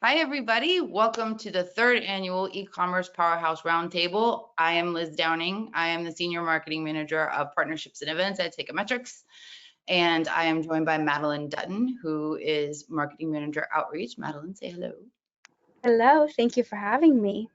Hi, everybody. Welcome to the third annual e-commerce Powerhouse Roundtable. I am Liz Downing. I am the Senior Marketing Manager of Partnerships and Events at Ecommerce, and I am joined by Madeline Dutton, who is Marketing Manager Outreach. Madeline, say hello. Hello, thank you for having me.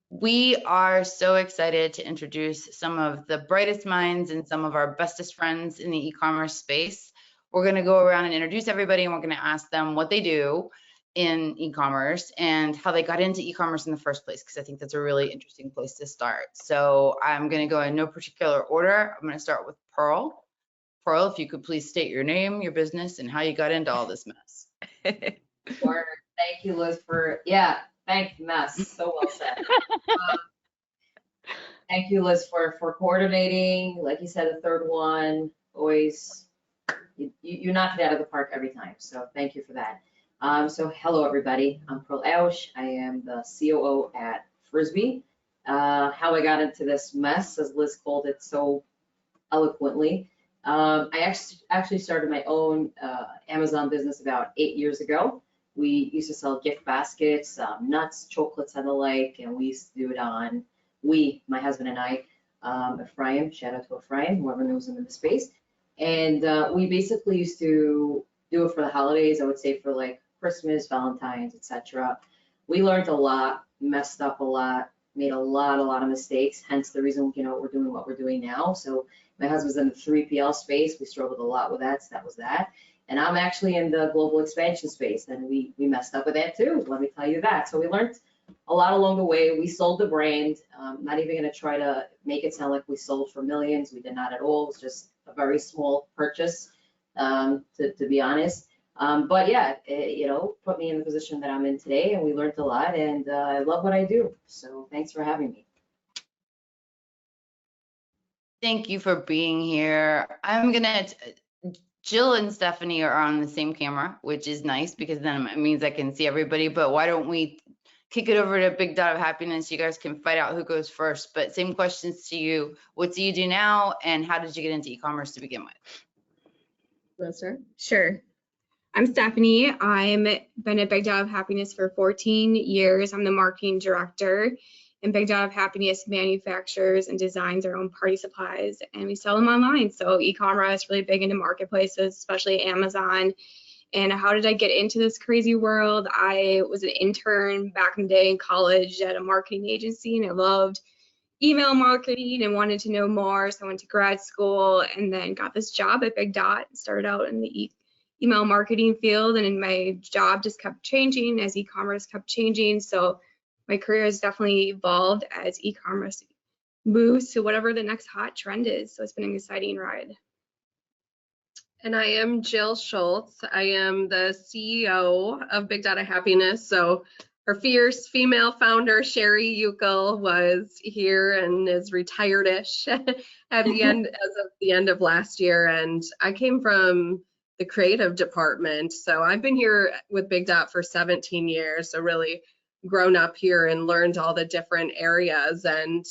We are so excited to introduce some of the brightest minds and some of our bestest friends in the e-commerce space. We're going to go around and introduce everybody, and we're going to ask them what they do in e-commerce and how they got into e-commerce in the first place, because I think that's a really interesting place to start. So I'm going to go in no particular order. I'm going to start with Pearl. Pearl, if you could please state your name, your business, and how you got into all this mess. Sure. Thank you, Liz, thank you, mess. So well said. Thank you, Liz, for coordinating. Like you said, the third one, always, you knock it out of the park every time. So thank you for that. So hello, everybody. I'm Pearl Ausch. I am the COO at Frisbee. How I got into this mess, as Liz called it so eloquently. I actually started my own Amazon business about 8 years ago. We used to sell gift baskets, nuts, chocolates, and the like, and we used to do it on, my husband and I, Ephraim, shout out to Ephraim, whoever knows him in the space. And we basically used to do it for the holidays, I would say for like Christmas, Valentine's, etc. We learned a lot, messed up a lot, made a lot of mistakes, hence the reason, we're doing what we're doing now. So my husband's in the 3PL space. We struggled a lot with that, so that was that. And I'm actually in the global expansion space, and we messed up with that too, let me tell you that. So we learned a lot along the way. We sold the brand. Not even gonna try to make it sound like we sold for millions. We did not at all. It was just a very small purchase, to be honest. But yeah, put me in the position that I'm in today, and we learned a lot, and I love what I do. So thanks for having me. Thank you for being here. Jill and Stephanie are on the same camera, which is nice because then it means I can see everybody, but why don't we kick it over to Big Dot of Happiness? You guys can fight out who goes first, but same questions to you. What do you do now, and how did you get into e-commerce to begin with? Lister? Sure. I'm Stephanie. I've been at Big Dot of Happiness for 14 years. I'm the marketing director, and Big Dot of Happiness manufactures and designs our own party supplies, and we sell them online. So e-commerce is really big into marketplaces, especially Amazon. And how did I get into this crazy world? I was an intern back in the day in college at a marketing agency, and I loved email marketing and wanted to know more. So I went to grad school and then got this job at Big Dot, started out in the email marketing field, and in my job just kept changing as e-commerce kept changing. So my career has definitely evolved as e-commerce moves to whatever the next hot trend is. So it's been an exciting ride. And I am Jill Schultz. I am the CEO of Big Dot of Happiness. So our fierce female founder, Sherry Uckel, was here and is retired-ish at the end, as of the end of last year. And I came from the creative department. So I've been here with Big Dot for 17 years. So really grown up here and learned all the different areas. And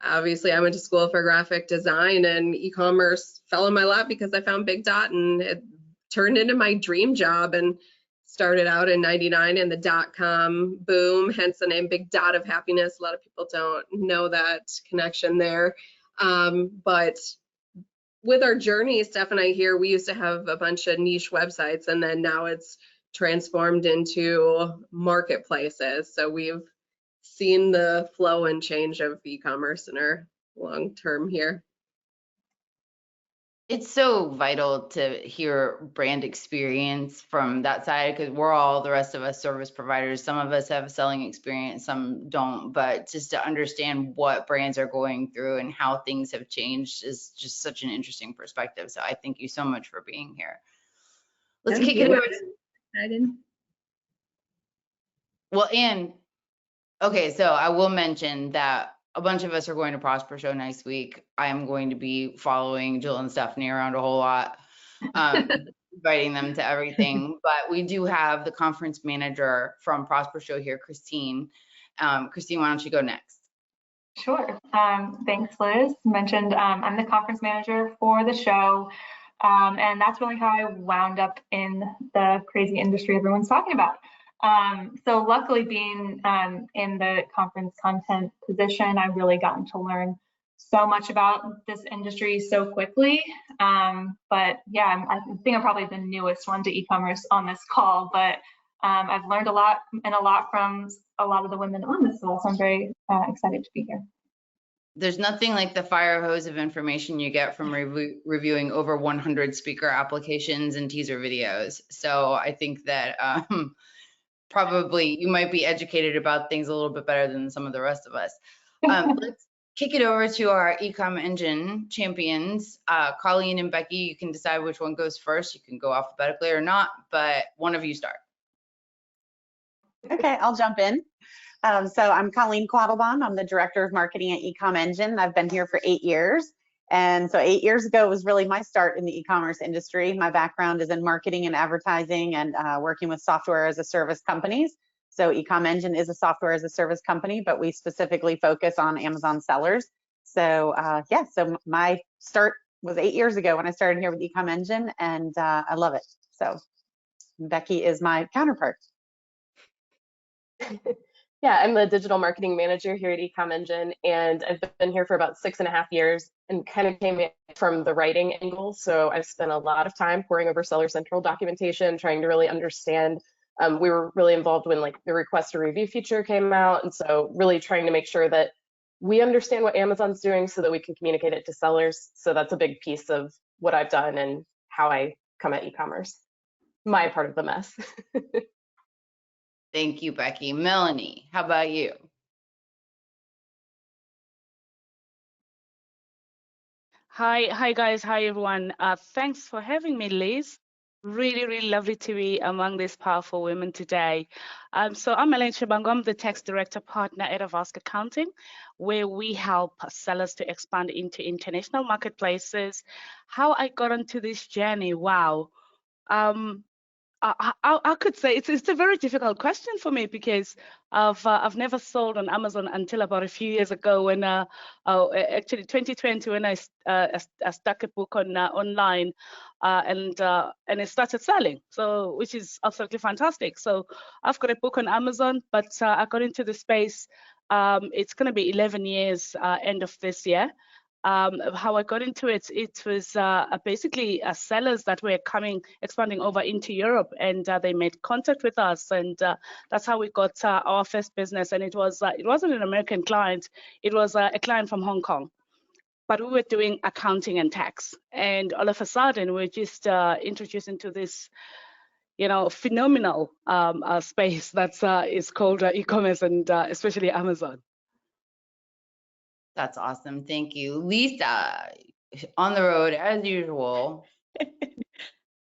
obviously I went to school for graphic design, and e-commerce fell in my lap because I found Big Dot, and it turned into my dream job, and started out in '99 in the dot-com boom, hence the name Big Dot of Happiness. A lot of people don't know that connection there. But with our journey, Steph and I here, we used to have a bunch of niche websites, and then now it's transformed into marketplaces. So we've seen the flow and change of e-commerce in our long term here. It's so vital to hear brand experience from that side, because we're all, the rest of us, service providers. Some of us have selling experience, some don't, but just to understand what brands are going through and how things have changed is just such an interesting perspective. So I thank you so much for being here. Let's kick it over. Well, and okay, so I will mention that a bunch of us are going to Prosper Show next week. I am going to be following Jill and Stephanie around a whole lot, inviting them to everything. But we do have the conference manager from Prosper Show here, Christine. Christine, why don't you go next? Sure. Thanks, Liz. Mentioned I'm the conference manager for the show, and that's really how I wound up in the crazy industry everyone's talking about. So luckily being in the conference content position, I've really gotten to learn so much about this industry so quickly. But yeah, I think I'm probably the newest one to e-commerce on this call, but I've learned a lot from a lot of the women on this call, so I'm very excited to be here. There's nothing like the fire hose of information you get from reviewing over 100 speaker applications and teaser videos. So I think that probably you might be educated about things a little bit better than some of the rest of us. Let's kick it over to our Ecom Engine champions. Colleen and Becky, you can decide which one goes first. You can go alphabetically or not, but one of you start. Okay, I'll jump in. So I'm Colleen Quattlebaum. I'm the Director of Marketing at Ecom Engine. I've been here for 8 years. And so 8 years ago was really my start in the e-commerce industry. My background is in marketing and advertising and working with software as a service companies. So Ecom Engine is a software as a service company, but we specifically focus on Amazon sellers. So yeah, so my start was 8 years ago when I started here with Ecom Engine, and I love it. So Becky is my counterpart. Yeah, I'm the digital marketing manager here at Ecom Engine, and I've been here for about 6.5 years and kind of came in from the writing angle. So I've spent a lot of time poring over Seller Central documentation, trying to really understand. We were really involved when like the request to review feature came out. And so really trying to make sure that we understand what Amazon's doing so that we can communicate it to sellers. So that's a big piece of what I've done and how I come at e-commerce. My part of the mess. Thank you, Becky. Melanie, how about you? Hi guys, hi everyone. Thanks for having me, Liz. Really lovely to be among these powerful women today. So I'm Elaine Shabango. I'm the tax director partner at Avask Accounting, where we help sellers to expand into international marketplaces. How I got onto this journey, wow. I could say it's a very difficult question for me because I've never sold on Amazon until about a few years ago when actually 2020 when I stuck a book on online and it started selling, so which is absolutely fantastic. So I've got a book on Amazon, but I got into the space. It's going to be 11 years end of this year. How I got into it, it was basically sellers that were expanding over into Europe, and they made contact with us, and that's how we got our first business. And it wasn't an American client, it was a client from Hong Kong, but we were doing accounting and tax, and all of a sudden we're just introduced into this phenomenal space that's is called e-commerce, and especially Amazon. That's awesome. Thank you. Lisa, on the road as usual.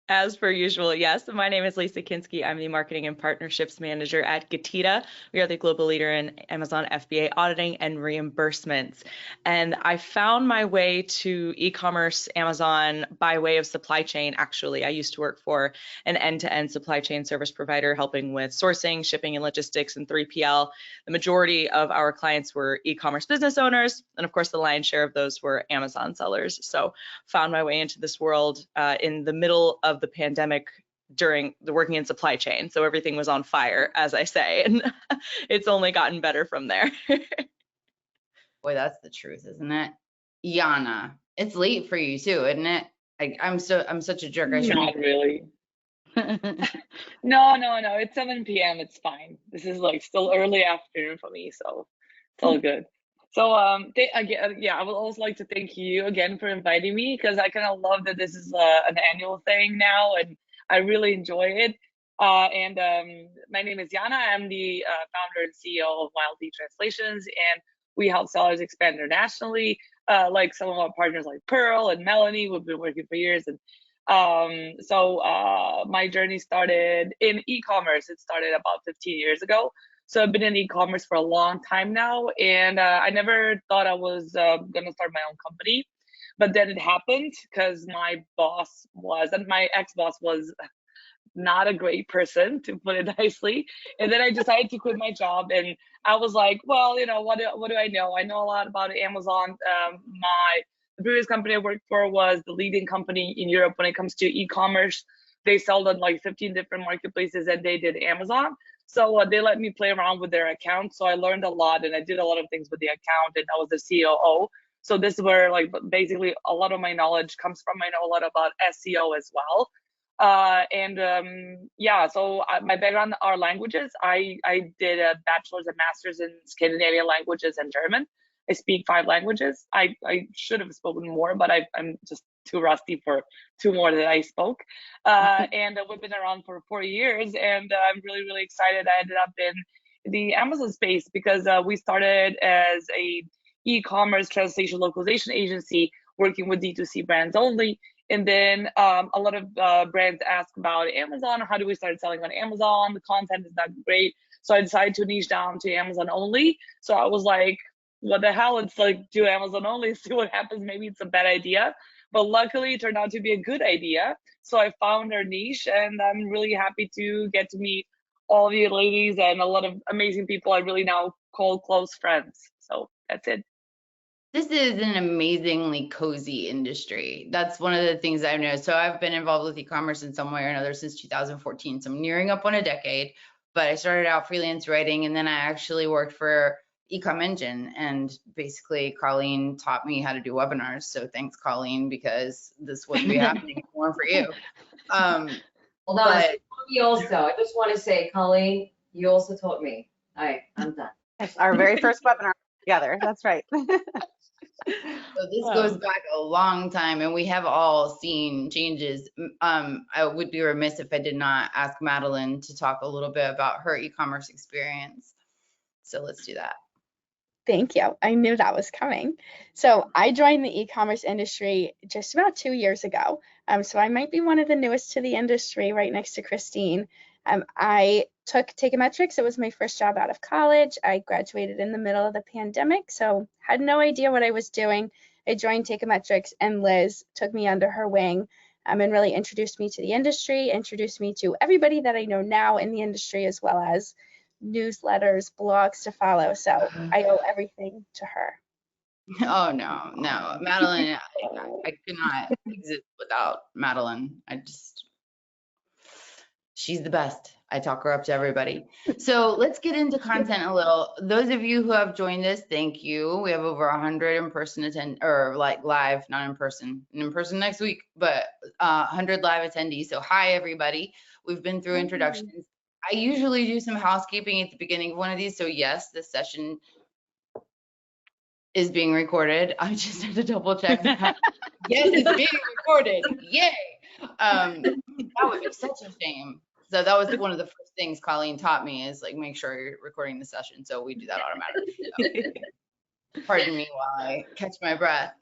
As per usual, yes. My name is Lisa Kinski. I'm the Marketing and Partnerships Manager at Getita. We are the global leader in Amazon FBA auditing and reimbursements. And I found my way to e-commerce Amazon by way of supply chain, actually. I used to work for an end-to-end supply chain service provider helping with sourcing, shipping, and logistics and 3PL. The majority of our clients were e-commerce business owners. And of course, the lion's share of those were Amazon sellers. So found my way into this world in the middle of the pandemic during the working in supply chain. So everything was on fire, as I say, and it's only gotten better from there. Boy, that's the truth, isn't it? Yana, it's late for you too, isn't it? I'm such a jerk. I should Not really. No. It's 7 p.m. It's fine. This is like still early afternoon for me, so it's all good. So again, yeah, I would also like to thank you again for inviting me, because I kind of love that this is an annual thing now, and I really enjoy it. My name is Yana. I'm the founder and CEO of Wild Bee Translations, and we help sellers expand internationally, like some of our partners like Pearl and Melanie. We've been working for years, and my journey started in e-commerce. It started about 15 years ago. So I've been in e-commerce for a long time now, and I never thought I was gonna start my own company, but then it happened because my ex-boss was not a great person, to put it nicely. And then I decided to quit my job, and I was like, well, what do I know? I know a lot about Amazon. The previous company I worked for was the leading company in Europe when it comes to e-commerce. They sold on like 15 different marketplaces, and they did Amazon. So they let me play around with their account. So I learned a lot, and I did a lot of things with the account, and I was the COO. So this is where like basically a lot of my knowledge comes from. I know a lot about SEO as well. Yeah, so my background are languages. I did a bachelor's and master's in Scandinavian languages and German. I speak 5 languages. I should have spoken more, but I'm just too rusty for 2 more that I spoke. And we've been around for 4 years, and I'm really, really excited. I ended up in the Amazon space because we started as a e-commerce translation localization agency working with D2C brands only. And then a lot of brands ask about Amazon. How do we start selling on Amazon? The content is not great. So I decided to niche down to Amazon only. So I was like, what the hell? It's like, do Amazon only, see what happens. Maybe it's a bad idea. But luckily it turned out to be a good idea. So I found our niche, and I'm really happy to get to meet all the ladies and a lot of amazing people I really now call close friends. So that's it. This is an amazingly cozy industry. That's one of the things I've noticed. So I've been involved with e-commerce in some way or another since 2014. So I'm nearing up on a decade, but I started out freelance writing, and then I actually worked for Ecom Engine, and basically Colleen taught me how to do webinars. So thanks, Colleen, because this wouldn't be happening more for you. Hold on, but- she taught me also. I just want to say, Colleen, you also taught me. All right, I'm done. It's our very first webinar together. That's right. So this goes back a long time, and we have all seen changes. I would be remiss if I did not ask Madeline to talk a little bit about her e-commerce experience. So let's do that. Thank you. I knew that was coming. So I joined the e-commerce industry just about 2 years ago. So I might be one of the newest to the industry, right next to Christine. I took Takeometrics. It was my first job out of college. I graduated in the middle of the pandemic, so had no idea what I was doing. I joined Takeometrics, and Liz took me under her wing and really introduced me to the industry, introduced me to everybody that I know now in the industry, as well as newsletters, blogs to follow. So I owe everything to her. Oh, no, Madeline, I could not exist without Madeline. She's the best. I talk her up to everybody. So let's get into content a little. Those of you who have joined us, thank you. We have over 100 in-person like live, not in person next week, but 100 live attendees. So hi, everybody. We've been through introductions. I usually do some housekeeping at the beginning of one of these. So yes, this session is being recorded. I just had to double check that. Yes, it's being recorded. Yay. That would be such a shame. So that was one of the first things Colleen taught me, is like, make sure you're recording the session. So we do that automatically. So, pardon me while I catch my breath.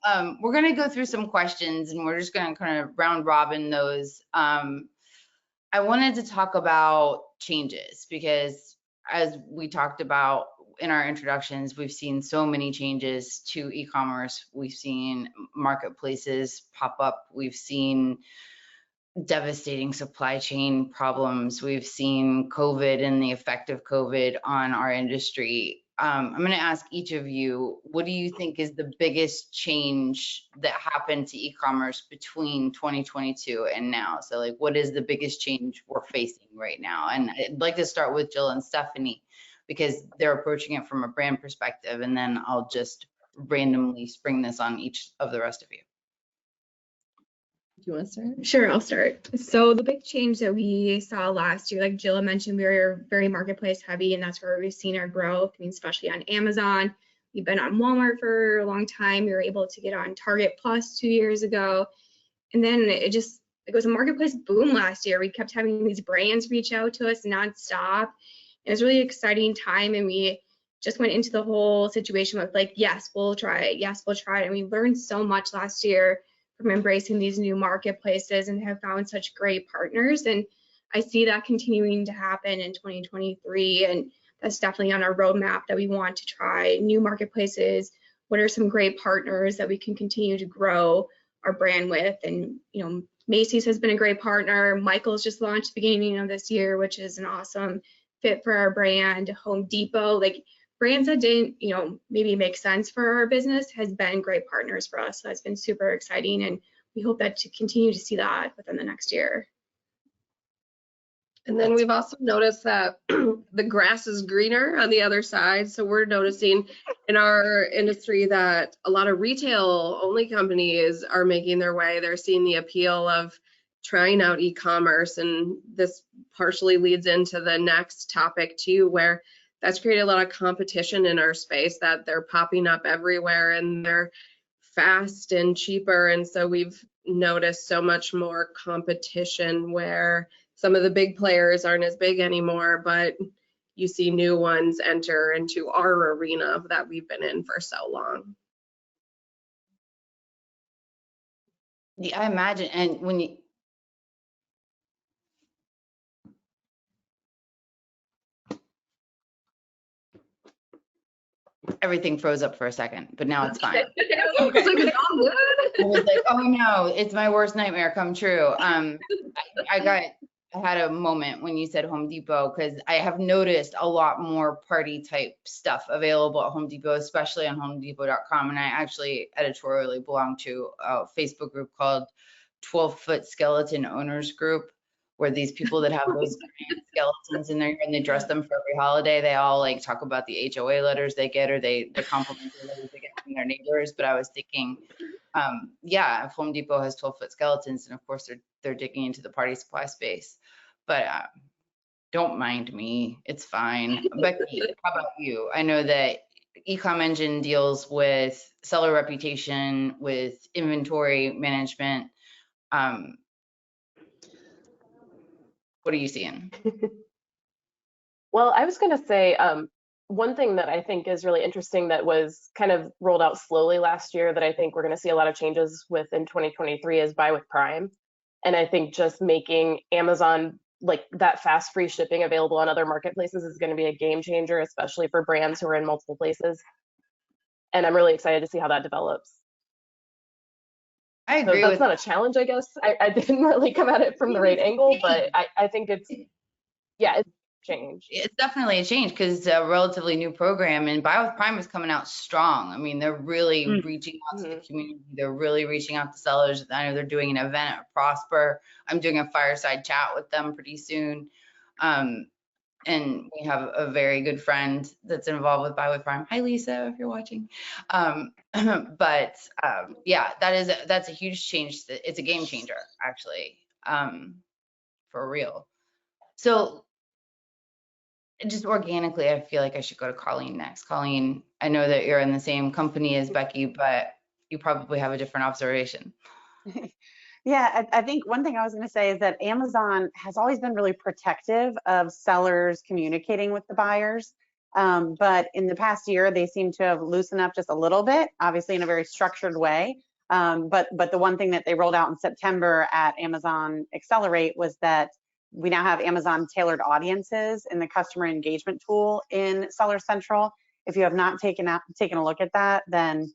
We're going to go through some questions, and we're just going to kind of round robin those. I wanted to talk about changes because, as we talked about in our introductions, we've seen so many changes to e-commerce. We've seen marketplaces pop up. We've seen devastating supply chain problems. We've seen COVID and the effect of COVID on our industry. I'm going to ask each of you, what do you think is the biggest change that happened to e-commerce between 2022 and now? So like, what is the biggest change we're facing right now? And I'd like to start with Jill and Stephanie, because they're approaching it from a brand perspective, and then I'll just randomly spring this on each of the rest of you. Do you want to start? Sure, I'll start. So the big change that we saw last year, like Jill mentioned, we were very marketplace heavy, and that's where we've seen our growth. I mean, especially on Amazon. We've been on Walmart for a long time. We were able to get on Target Plus 2 years ago. And then it was a marketplace boom last year. We kept having these brands reach out to us nonstop. It was a really exciting time, and we just went into the whole situation with like, yes, we'll try it. Yes, we'll try it. And we learned so much last year from embracing these new marketplaces, and have found such great partners. And I see that continuing to happen in 2023. And that's definitely on our roadmap, that we want to try new marketplaces. What are some great partners that we can continue to grow our brand with? And, you know, Macy's has been a great partner. Michael's just launched at the beginning of this year, which is an awesome fit for our brand. Home Depot, like brands that didn't, you know, maybe make sense for our business, has been great partners for us. So that's been super exciting, and we hope that to continue to see that within the next year. And then we've also noticed that the grass is greener on the other side. So we're noticing in our industry that a lot of retail only companies are making their way. They're seeing the appeal of trying out e-commerce. And this partially leads into the next topic too, where that's created a lot of competition in our space, that they're popping up everywhere and they're fast and cheaper. And so we've noticed so much more competition where some of the big players aren't as big anymore, but you see new ones enter into our arena that we've been in for so long. Yeah, I imagine, and when you, everything froze up for a second, but now it's fine. Okay. I was like, oh no, it's my worst nightmare come true. I had a moment when you said Home Depot, because I have noticed a lot more party type stuff available at Home Depot, especially on homedepot.com. And I actually editorially belong to a Facebook group called 12-Foot Skeleton Owners Group, where these people that have those skeletons in there and they dress them for every holiday, they all like talk about the HOA letters they get, or the complimentary letters they get from their neighbors. But I was thinking, yeah, if Home Depot has 12-foot skeletons, and of course they're digging into the party supply space. But don't mind me, it's fine. Becky, how about you? I know that Ecom Engine deals with seller reputation, with inventory management. What are you seeing? Well, I was going to say one thing that I think is really interesting that was kind of rolled out slowly last year that I think we're going to see a lot of changes with in 2023 is Buy with Prime. And I think just making Amazon like that fast free shipping available on other marketplaces is going to be a game changer, especially for brands who are in multiple places. And I'm really excited to see how that develops. I agree. So that's not a challenge, I guess. I didn't really come at it from the right angle, but I think it's, yeah, it's a change. It's definitely a change because it's a relatively new program, and Buy with Prime is coming out strong. I mean, they're really reaching out to the community. They're really reaching out to sellers. I know they're doing an event at Prosper. I'm doing a fireside chat with them pretty soon. And we have a very good friend that's involved with Buy with Prime. Hi, Lisa, if you're watching. Yeah, that's a huge change. It's a game changer, actually, for real. So just organically, I feel like I should go to Colleen next. Colleen, I know that you're in the same company as Becky, but you probably have a different observation. Yeah, I think one thing I was going to say is that Amazon has always been really protective of sellers communicating with the buyers. But in the past year, they seem to have loosened up just a little bit, obviously in a very structured way. But the one thing that they rolled out in September at Amazon Accelerate was that we now have Amazon tailored audiences in the customer engagement tool in Seller Central. If you have not taken a look at that, then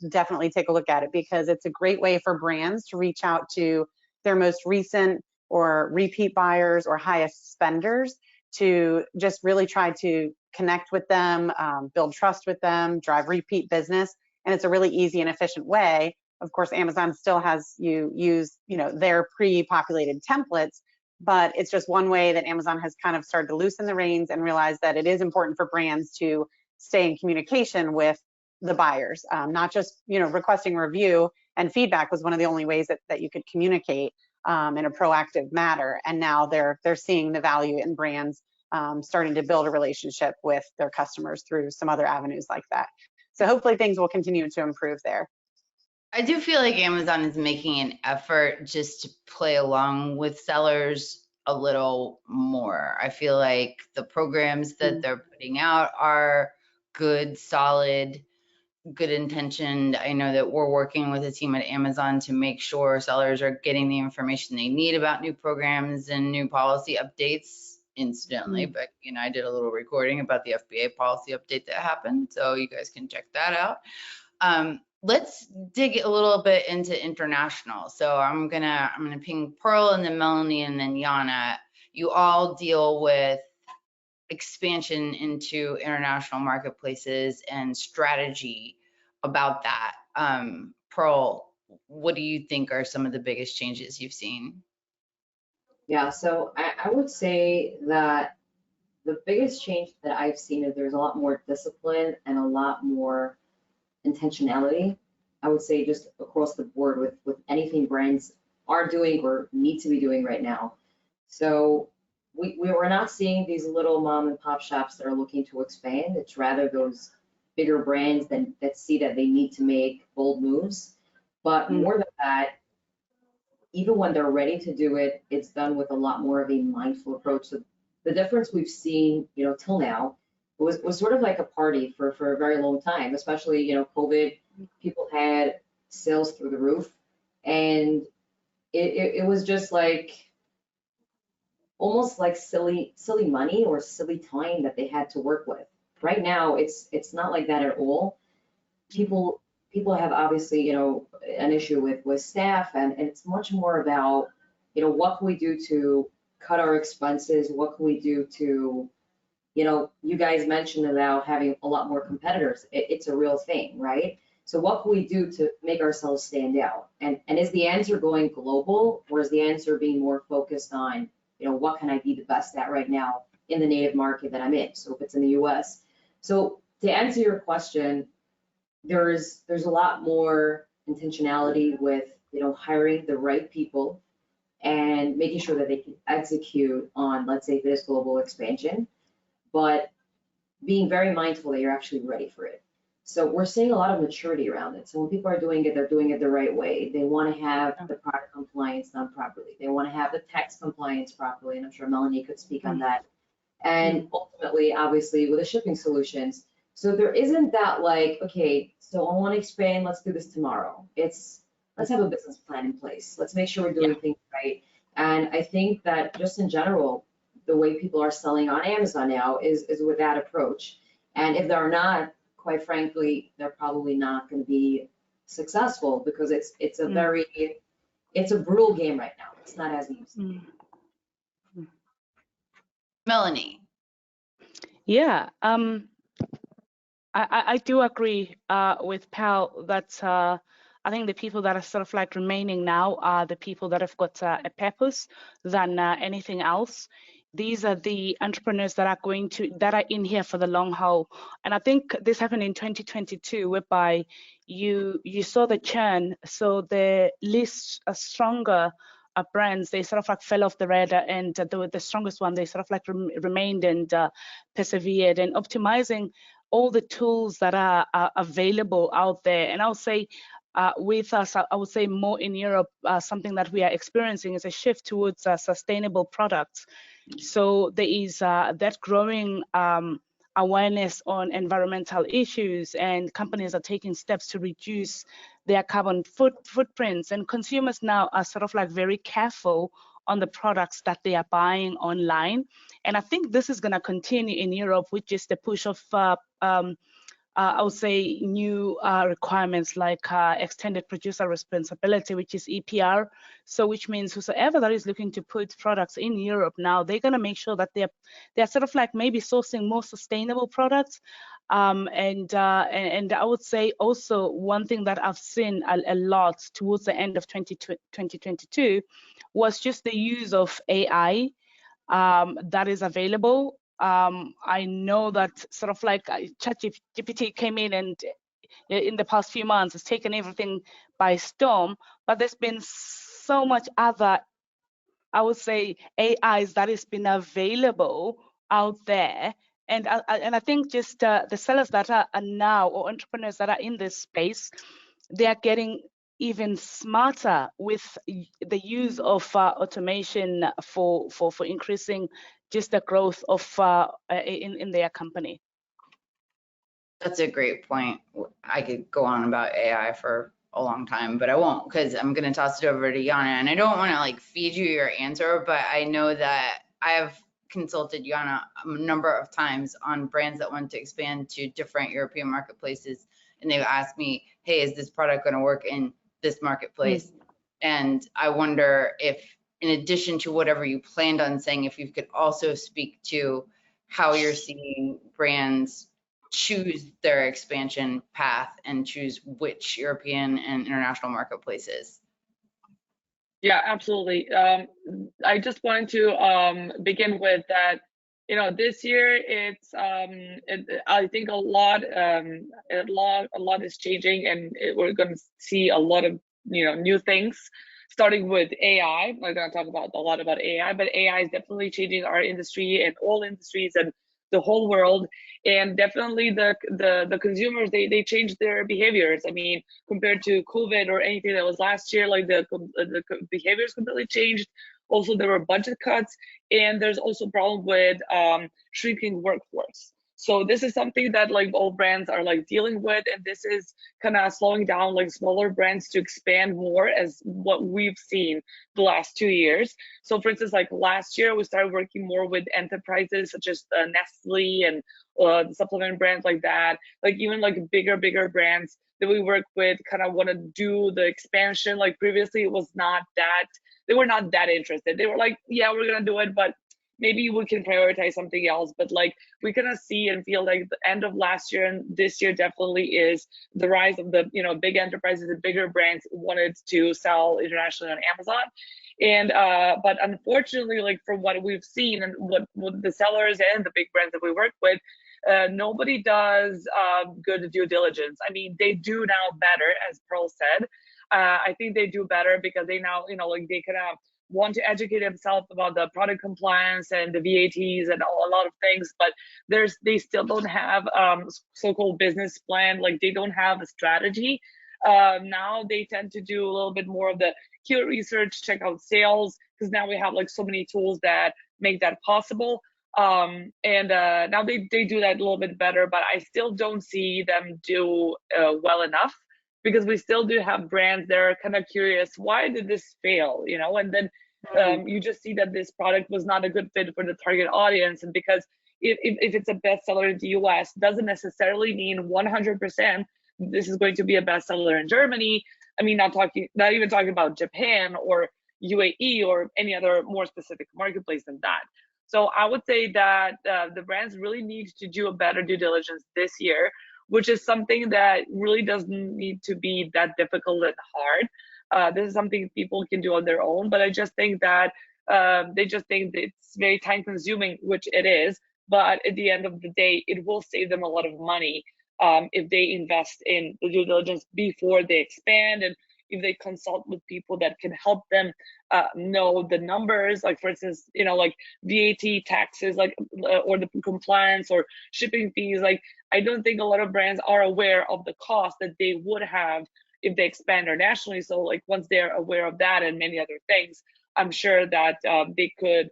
definitely take a look at it, because it's a great way for brands to reach out to their most recent or repeat buyers or highest spenders to just really try to connect with them, build trust with them, drive repeat business. And it's a really easy and efficient way. Of course, Amazon still has you use their pre-populated templates, but it's just one way that Amazon has kind of started to loosen the reins and realize that it is important for brands to stay in communication with the buyers, not just requesting review and feedback was one of the only ways that you could communicate in a proactive manner. And now they're seeing the value in brands starting to build a relationship with their customers through some other avenues like that. So hopefully things will continue to improve there. I do feel like Amazon is making an effort just to play along with sellers a little more. I feel like the programs that they're putting out are good, solid, good intentioned. I know that we're working with a team at Amazon to make sure sellers are getting the information they need about new programs and new policy updates. Incidentally, Becky and I did a little recording about the FBA policy update that happened, so you guys can check that out. Let's dig a little bit into international. So I'm gonna ping Pearl and then Melanie and then Yana. You all deal with expansion into international marketplaces and strategy about that. Pearl, what do you think are some of the biggest changes you've seen? Yeah, so I would say that the biggest change that I've seen is there's a lot more discipline and a lot more intentionality. I would say just across the board with anything brands are doing or need to be doing right now. So we're not seeing these little mom and pop shops that are looking to expand. It's rather those bigger brands that see that they need to make bold moves. But more than that, even when they're ready to do it, it's done with a lot more of a mindful approach. So the difference we've seen, till now was sort of like a party for a very long time, especially, COVID, people had sales through the roof, and it was just like almost like silly money or silly time that they had to work with. Right now, it's not like that at all. People have obviously, an issue with staff, and it's much more about, what can we do to cut our expenses? What can we do to, you guys mentioned about having a lot more competitors. It's a real thing, right? So what can we do to make ourselves stand out? And is the answer going global, or is the answer being more focused on, what can I be the best at right now in the native market that I'm in? So if it's in the US. So to answer your question, there's a lot more intentionality with, hiring the right people and making sure that they can execute on, let's say, this global expansion, but being very mindful that you're actually ready for it. So we're seeing a lot of maturity around it. So when people are doing it, they're doing it the right way. They want to have the product compliance done properly. They want to have the tax compliance properly, and I'm sure Melanie could speak on that. And ultimately, obviously, with the shipping solutions. So there isn't that like, okay, so I want to expand, let's do this tomorrow. It's, let's have a business plan in place. Let's make sure we're doing things right. And I think that just in general, the way people are selling on Amazon now is with that approach. And if they're not, quite frankly, they're probably not going to be successful, because it's a very, it's a brutal game right now. It's not as easy. Melanie. Yeah, I do agree with Pal that I think the people that are sort of like remaining now are the people that have got a purpose than anything else. These are the entrepreneurs that are in here for the long haul. And I think this happened in 2022, whereby you saw the churn. So the least stronger brands, they sort of like fell off the radar, and the strongest one, they sort of like remained and persevered, and optimizing all the tools that are available out there. And I'll say with us, I would say more in Europe, something that we are experiencing is a shift towards sustainable products. So there is that growing awareness on environmental issues, and companies are taking steps to reduce their carbon footprints, and consumers now are sort of like very careful on the products that they are buying online. And I think this is going to continue in Europe with just the push of I would say new requirements like extended producer responsibility, which is EPR. So which means whosoever that is looking to put products in Europe now, they're going to make sure that they're sort of like maybe sourcing more sustainable products. And I would say also one thing that I've seen a lot towards the end of 2022 was just the use of AI that is available. I know that sort of like ChatGPT came in and in the past few months has taken everything by storm, but there's been so much other, I would say, AIs that has been available out there. And I think just the sellers that are now, or entrepreneurs that are in this space, they are getting even smarter with the use of automation for increasing just the growth of in their company. That's a great point. I could go on about AI for a long time, but I won't, because I'm going to toss it over to Yana. And I don't want to like feed you your answer, but I know that I have consulted Yana a number of times on brands that want to expand to different European marketplaces. And they've asked me, hey, is this product going to work in this marketplace? And I wonder if, in addition to whatever you planned on saying, if you could also speak to how you're seeing brands choose their expansion path and choose which European and international marketplaces. Yeah, absolutely. I just wanted to begin with that. This year I think a lot is changing, and we're going to see a lot of new things, starting with AI. We're going to talk about a lot about AI, but AI is definitely changing our industry and all industries and the whole world. And definitely the consumers, they changed their behaviors. I mean, compared to COVID or anything that was last year, like the behaviors completely changed. Also, there were budget cuts, and there's also a problem with shrinking workforce. So this is something that like all brands are like dealing with, and this is kind of slowing down like smaller brands to expand more, as what we've seen the last 2 years. So for instance, like last year, we started working more with enterprises such as Nestle and supplement brands like that, like even like bigger brands that we work with kind of want to do the expansion. Like previously, it was not that, they were not that interested. They were like, yeah, we're gonna do it, but maybe we can prioritize something else. But like we kind of see and feel like the end of last year and this year definitely is the rise of the big enterprises and bigger brands wanted to sell internationally on Amazon. And but unfortunately, like from what we've seen and what the sellers and the big brands that we work with, nobody does good due diligence. I mean, they do now better, as Pearl said. I think they do better because they now, like they kind of want to educate themselves about the product compliance and the VATs and a lot of things, but they still don't have so-called business plan. Like they don't have a strategy. Now they tend to do a little bit more of the keyword research, check out sales, because now we have like so many tools that make that possible. And now they do that a little bit better, but I still don't see them do well enough, because we still do have brands that are kind of curious, why did this fail, and then you just see that this product was not a good fit for the target audience. And because if it's a bestseller in the US, doesn't necessarily mean 100% this is going to be a bestseller in Germany. I mean, not even talking about Japan or UAE or any other more specific marketplace than that. So I would say that the brands really need to do a better due diligence this year, which is something that really doesn't need to be that difficult and hard. This is something people can do on their own, but I just think that they just think that it's very time consuming, which it is, but at the end of the day, it will save them a lot of money if they invest in the due diligence before they expand, and if they consult with people that can help them know the numbers, like for instance, like VAT taxes, like or the compliance or shipping fees. Like I don't think a lot of brands are aware of the cost that they would have if they expand internationally. So like once they're aware of that and many other things, I'm sure that they could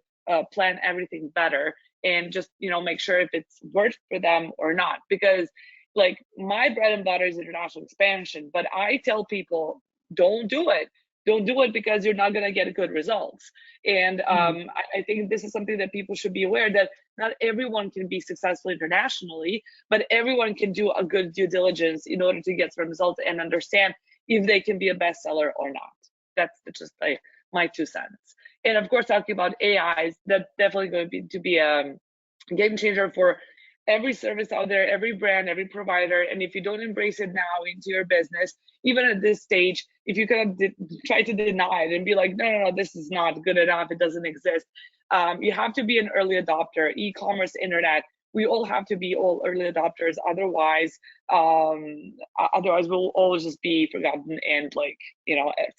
plan everything better and just make sure if it's worth for them or not. Because like my bread and butter is international expansion, but I tell people, don't do it. Don't do it because you're not going to get good results. And I think this is something that people should be aware, that not everyone can be successful internationally, but everyone can do a good due diligence in order to get some results and understand if they can be a bestseller or not. That's just like my 2 cents. And of course, talking about AI, that's definitely going to be a game changer for every service out there, every brand, every provider. And if you don't embrace it now into your business, even at this stage, if you kind of try to deny it and be like, no, this is not good enough, it doesn't exist. You have to be an early adopter, e-commerce, internet. We all have to be all early adopters. Otherwise we'll always just be forgotten, and like,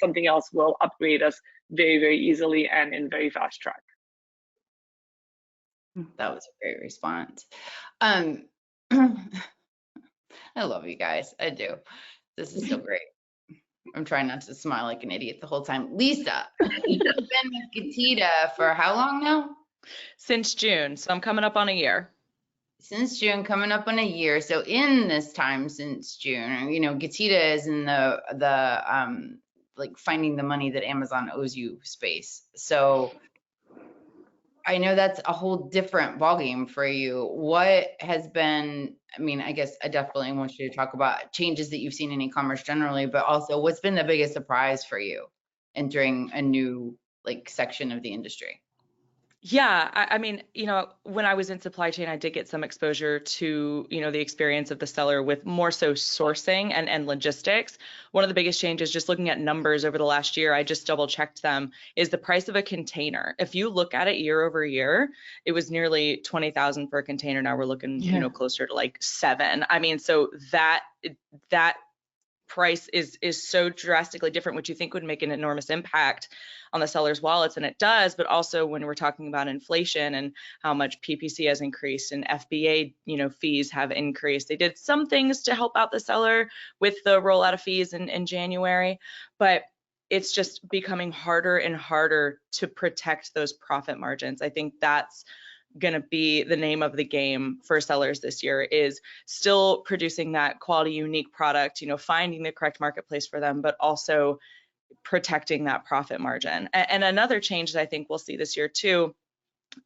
something else will upgrade us very, very easily and in very fast track. That was a great response. I love you guys. I do. This is so great. I'm trying not to smile like an idiot the whole time. Lisa, you've been with Getita for how long now? Since June. So I'm coming up on a year. Since June, coming up on a year. So in this time since June, Getita is in the like finding the money that Amazon owes you space. So I know that's a whole different ballgame for you. What has been, I guess I definitely want you to talk about changes that you've seen in e-commerce generally, but also what's been the biggest surprise for you entering a new section of the industry? Yeah, I mean, when I was in supply chain, I did get some exposure to, the experience of the seller with more so sourcing and logistics. One of the biggest changes, just looking at numbers over the last year, I just double checked them, is the price of a container. If you look at it year over year, it was nearly 20,000 for a container. Now we're looking, closer to like 7. I mean, so that price is so drastically different, which you think would make an enormous impact on the sellers' wallets, and it does. But also when we're talking about inflation and how much PPC has increased and FBA, fees have increased. They did some things to help out the seller with the rollout of fees in January, but it's just becoming harder and harder to protect those profit margins. I think that's going to be the name of the game for sellers this year, is still producing that quality, unique product, finding the correct marketplace for them, but also protecting that profit margin. And another change that I think we'll see this year too,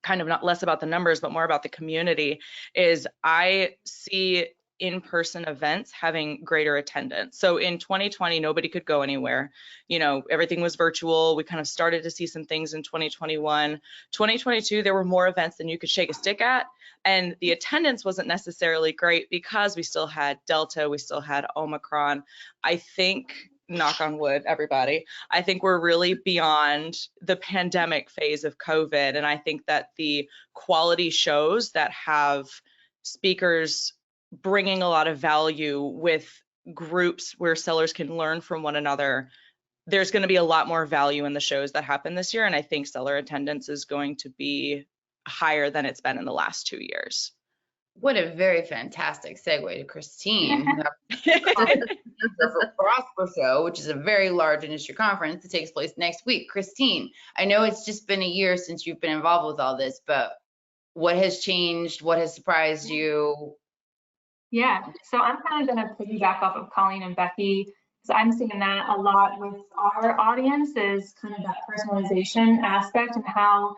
kind of not less about the numbers, but more about the community, is I see in-person events having greater attendance. So in 2020, nobody could go anywhere. Everything was virtual. We kind of started to see some things in 2021. 2022, there were more events than you could shake a stick at. And the attendance wasn't necessarily great because we still had Delta, we still had Omicron. I think, knock on wood, everybody, I think we're really beyond the pandemic phase of COVID. And I think that the quality shows that have speakers bringing a lot of value with groups where sellers can learn from one another, there's going to be a lot more value in the shows that happen this year. And I think seller attendance is going to be higher than it's been in the last 2 years. What a very fantastic segue to Christine, for Prosper Show, which is a very large industry conference that takes place next week. Christine, I know it's just been a year since you've been involved with all this, but what has changed? What has surprised you? Yeah, so I'm kind of going to piggyback off of Colleen and Becky, because I'm seeing that a lot with our audience, is kind of that personalization aspect and how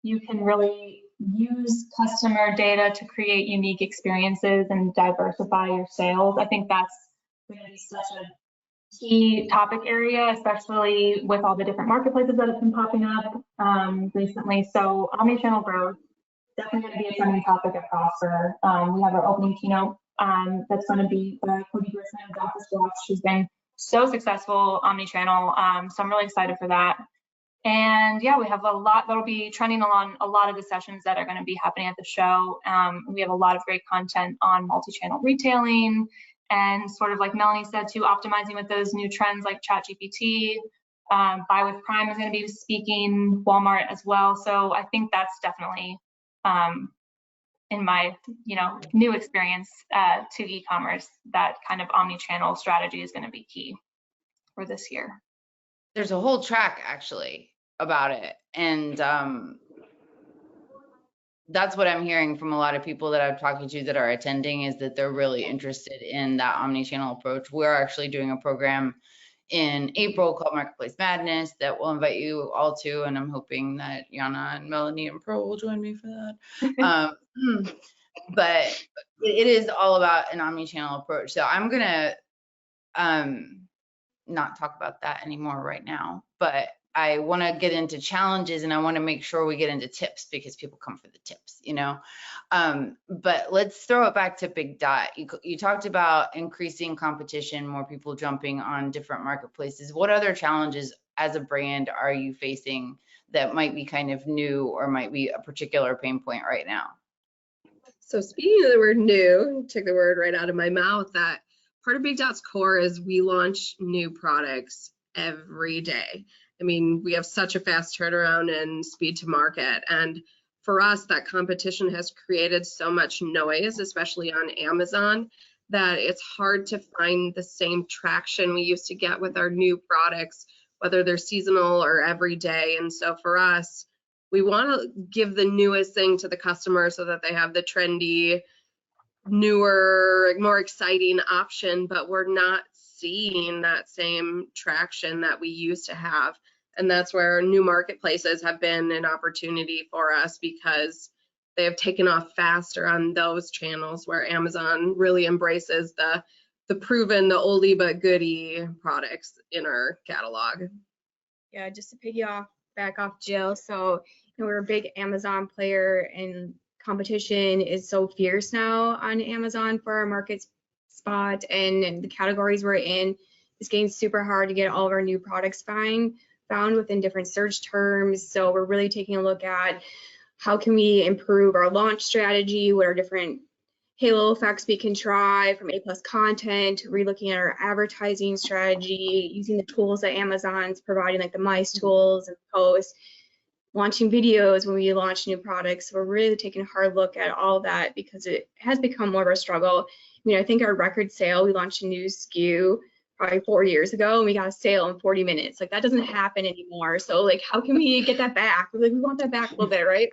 you can really use customer data to create unique experiences and diversify your sales. I think that's going to be such a key topic area, especially with all the different marketplaces that have been popping up recently. So omnichannel growth, definitely going to be a trending topic at Prosper. We have our opening keynote that's going to be Cody Grisman of Office Watch. She's been so successful omnichannel, so I'm really excited for that. And yeah, we have a lot that'll be trending along a lot of the sessions that are going to be happening at the show. We have a lot of great content on multi-channel retailing, and sort of like Melanie said too, optimizing with those new trends like ChatGPT. Buy with Prime is going to be speaking, Walmart as well. So I think that's definitely in my new experience to e-commerce, that kind of omni-channel strategy is going to be key for this year. There's a whole track actually about it, and that's what I'm hearing from a lot of people that I'm talking to that are attending, is that they're really interested in that omni-channel approach. We're actually doing a program in April called Marketplace Madness that we'll invite you all to, and I'm hoping that Yana and Melanie and Pearl will join me for that. But it is all about an omni-channel approach. So I'm gonna not talk about that anymore right now, but I want to get into challenges, and I want to make sure we get into tips, because people come for the tips, but let's throw it back to Big Dot. You talked about increasing competition, more people jumping on different marketplaces. What other challenges as a brand are you facing that might be kind of new or might be a particular pain point right now? So speaking of the word new, took the word right out of my mouth, that part of Big Dot's core is we launch new products every day. I mean, we have such a fast turnaround and speed to market. And for us, that competition has created so much noise, especially on Amazon, that it's hard to find the same traction we used to get with our new products, whether they're seasonal or everyday. And so for us, we want to give the newest thing to the customer so that they have the trendy, newer, more exciting option, but we're not seeing that same traction that we used to have. And that's where new marketplaces have been an opportunity for us, because they have taken off faster on those channels where Amazon really embraces the proven, the oldie but goodie products in our catalog. Yeah, just to piggyback off Jill. So we're a big Amazon player, and competition is so fierce now on Amazon for our market spot and the categories we're in. It's getting super hard to get all of our new products found within different search terms. So we're really taking a look at how can we improve our launch strategy, what are different halo effects we can try from A+ content, relooking at our advertising strategy, using the tools that Amazon's providing, like the mice tools and posts, launching videos when we launch new products. So we're really taking a hard look at all that because it has become more of a struggle. I mean, I think our record sale, we launched a new SKU probably 4 years ago, and we got a sale in 40 minutes. Like, that doesn't happen anymore. So like, how can we get that back? Like, we want that back a little bit, right?